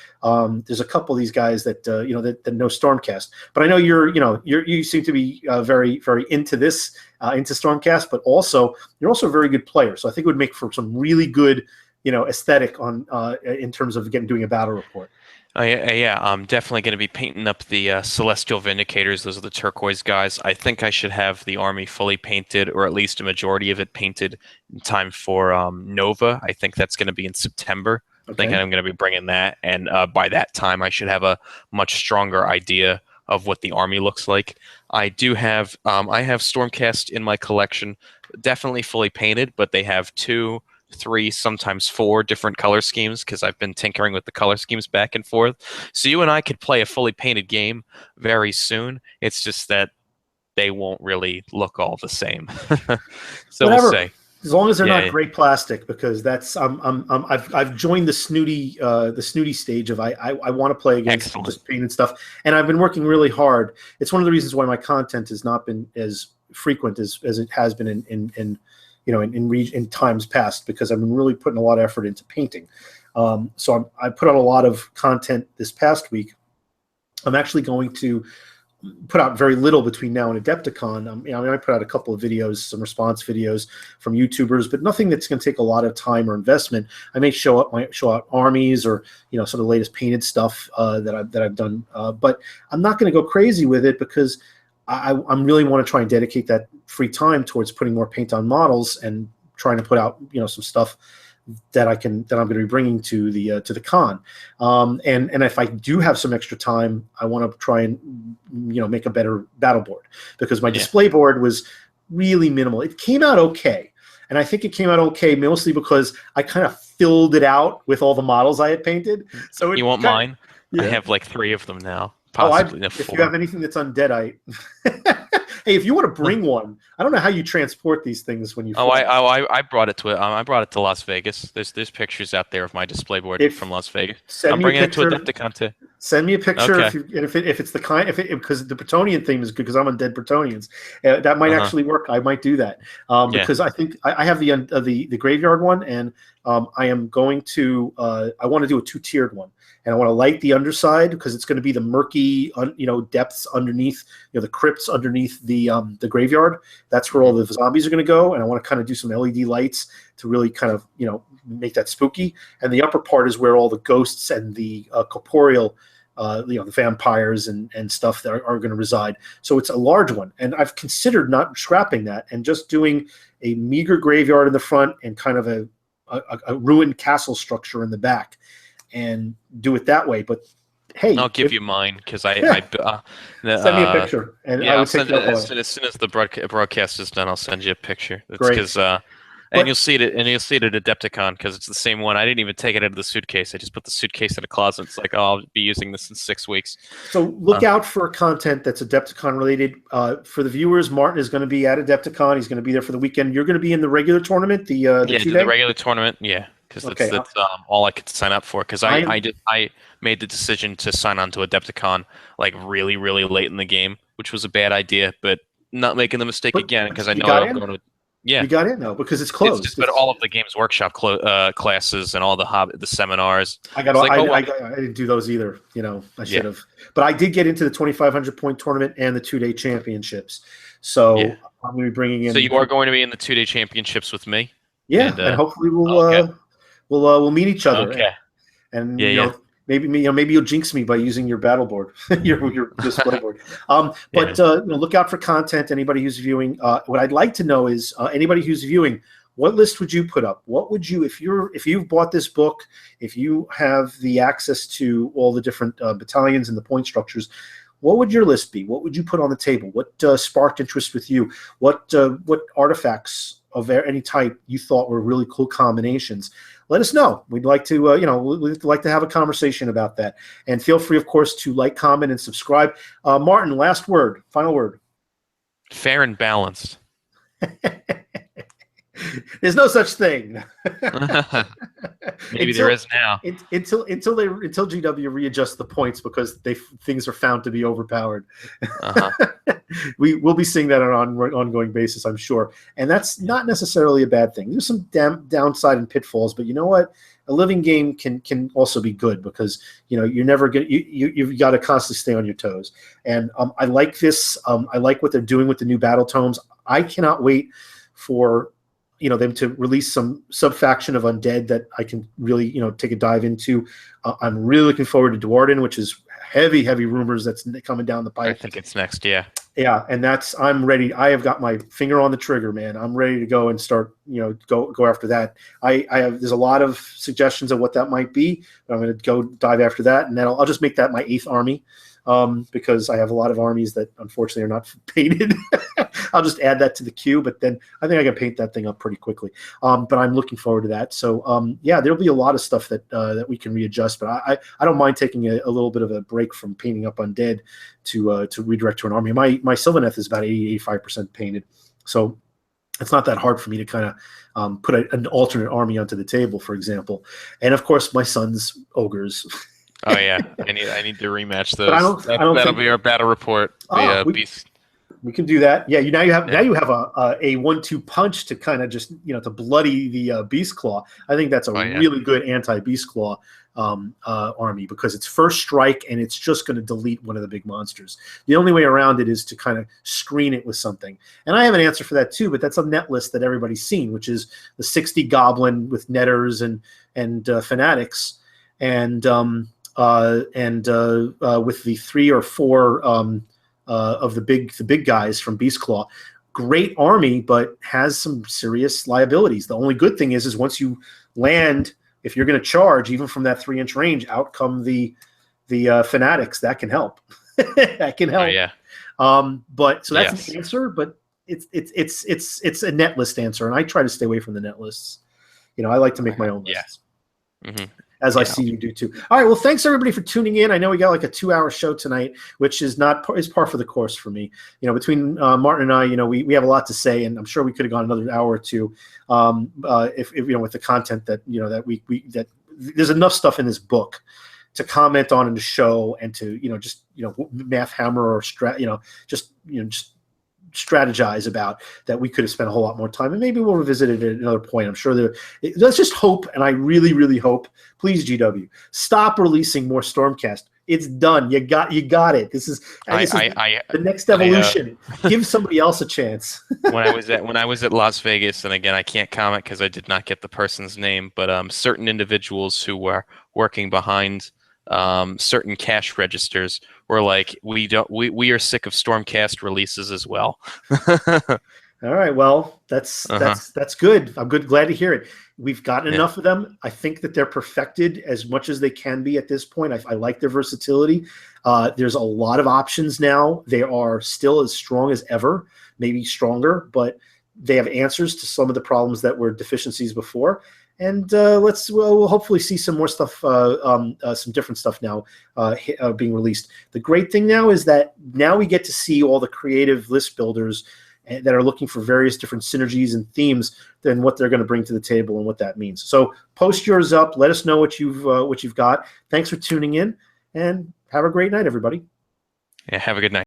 There's a couple of these guys that that know Stormcast, but I know you seem to be very very into this into Stormcast, but you're also a very good player. So I think it would make for some really good aesthetic on in terms of doing a battle report. Yeah, I'm definitely going to be painting up the Celestial Vindicators. Those are the turquoise guys. I think I should have the army fully painted, or at least a majority of it painted in time for Nova. I think that's going to be in September. Okay. I think I'm going to be bringing that, and by that time, I should have a much stronger idea of what the army looks like. I do have I have Stormcast in my collection, definitely fully painted, but they have 2, 3, sometimes 4 different color schemes because I've been tinkering with the color schemes back and forth. So you and I could play a fully painted game very soon. It's just that they won't really look all the same. So Whatever. we'll see. As long as they're not gray plastic, because that's I've joined the snooty stage of I want to play against just paint and stuff, and I've been working really hard. It's one of the reasons why my content has not been as frequent as it has been in times past, because I've been really putting a lot of effort into painting. So I put out a lot of content this past week. I'm actually going to put out very little between now and Adepticon. I put out a couple of videos, some response videos from YouTubers, but nothing that's going to take a lot of time or investment. I may show out armies or some of the latest painted stuff that I've done, but I'm not going to go crazy with it, because I'm really want to try and dedicate that free time towards putting more paint on models and trying to put out some stuff that I'm going to be bringing to the con, and if I do have some extra time, I want to try and make a better battle board, because my display board was really minimal. It came out okay, and I think it came out okay mostly because I kind of filled it out with all the models I had painted. So you want mine? I have like 3 of them now. Possibly if you have anything that's undeadite. Hey, if you want to bring one, I don't know how you transport these things when you. I brought it to I brought it to Las Vegas. There's pictures out there of my display board from Las Vegas. I'm bringing it to Adepticon too. Send me a picture Okay. if it's the kind because the Bretonian theme is good, because I'm on Dead Bretonians. That might actually work. I might do that because I think I have the graveyard one, and I am going to I want to do a 2-tiered one. And I want to light the underside, because it's going to be the murky, depths underneath, the crypts underneath the graveyard. That's where all the zombies are going to go. And I want to kind of do some LED lights to really kind of, make that spooky. And the upper part is where all the ghosts and the corporeal, the vampires and stuff that are going to reside. So it's a large one. And I've considered not scrapping that and just doing a meager graveyard in the front and kind of a ruined castle structure in the back, and do it that way. But hey, I'll give you mine, because send me a picture, and I would take it as soon as the broadcast is done. I'll send you a picture. Great. And you'll see it at Adepticon, because it's the same one. I didn't even take it out of the suitcase. I just put the suitcase in a closet. It's like, I'll be using this in 6 weeks. So look out for content that's Adepticon related. For the viewers, Martin is going to be at Adepticon. He's going to be there for the weekend. You're going to be in the regular tournament, the regular tournament. Yeah, because that's all I could sign up for. Because I made the decision to sign on to Adepticon like really, really late in the game, which was a bad idea, but not making the mistake again, because I know I'm going to. Yeah, you got in though, because it's closed. But all of the Games Workshop classes and all the seminars. I didn't do those either. I should have. But I did get into the 2,500 point tournament and the 2-day championships. So I'm going to be bringing in. So you are going to be in the 2-day championships with me. Yeah, and hopefully we'll meet each other. Okay. And maybe you'll jinx me by using your battle board, your display board. But look out for content. Anybody who's viewing, what I'd like to know is anybody who's viewing, what list would you put up? What would you, if you've bought this book, if you have the access to all the different battalions and the point structures, what would your list be? What would you put on the table? What sparked interest with you? What artifacts of any type you thought were really cool combinations? Let us know. We'd like to, we'd like to have a conversation about that. And feel free, of course, to like, comment, and subscribe. Martin, last word, final word. Fair and balanced. There's no such thing. Maybe there is now. Until GW readjusts the points, because things are found to be overpowered. We will be seeing that on an ongoing basis, I'm sure. And that's not necessarily a bad thing. There's some downside and pitfalls, but you know what? A living game can also be good, because you're never going you've got to constantly stay on your toes. And I like this. I like what they're doing with the new battle tomes. I cannot wait for them to release some sub-faction of undead that I can really, take a dive into. I'm really looking forward to Duardin, which is heavy rumors that's coming down the pipe. I think it's next, yeah. Yeah, and I'm ready. I have got my finger on the trigger, man. I'm ready to go and start, go after that. There's a lot of suggestions of what that might be, but I'm going to go dive after that, and then I'll just make that my 8th army. because I have a lot of armies that unfortunately are not painted. I'll just add that to the queue, but then I think I can paint that thing up pretty quickly. But I'm looking forward to that. So yeah, there'll be a lot of stuff that we can readjust. But I don't mind taking a little bit of a break from painting up undead to redirect to an army. My Sylvaneth is about 80-85% painted, so it's not that hard for me to kind of put an alternate army onto the table, for example. And of course, my son's ogres. Oh yeah, I need to rematch those. But that'll be our battle report. Beast. We can do that. Yeah, now you have a 1-2 punch to kind of just to bloody the Beast Claw. I think that's a really good anti-Beast Claw army, because it's first strike and it's just going to delete one of the big monsters. The only way around it is to kind of screen it with something. And I have an answer for that too, but that's a net list that everybody's seen, which is the 60 goblin with netters and fanatics, and with the 3 or 4 of the big guys from Beast Claw. Great army, but has some serious liabilities. The only good thing is once you land, if you're going to charge, even from that 3-inch range, out come the fanatics. That can help. That can help. Oh, yeah. But so that's an answer, but it's a net list answer, and I try to stay away from the net lists. I like to make my own lists. Mm-hmm. As I see you do too. All right. Well, thanks everybody for tuning in. I know we got like a 2-hour show tonight, which is par for the course for me. Between Martin and I, we have a lot to say, and I'm sure we could have gone another hour or two, if with the content that that there's enough stuff in this book to comment on and to show and to just math hammer or just strategize about, that we could have spent a whole lot more time, and maybe we'll revisit it at another point. I'm sure let's just hope, and I really, really hope, please, GW, stop releasing more Stormcast. It's done. You got it. This is the next evolution. Give somebody else a chance. when I was at Las Vegas, and again I can't comment because I did not get the person's name, but certain individuals who were working behind certain cash registers were like, we are sick of Stormcast releases as well. All right, well, that's good. I'm glad to hear it. We've gotten enough of them. I think that they're perfected as much as they can be at this point. I like their versatility. There's a lot of options now. They are still as strong as ever, maybe stronger, but they have answers to some of the problems that were deficiencies before. And we'll hopefully see some more stuff, some different stuff now being released. The great thing now is that now we get to see all the creative list builders that are looking for various different synergies and themes than what they're going to bring to the table and what that means. So post yours up. Let us know what you've got. Thanks for tuning in, and have a great night, everybody. Yeah, have a good night.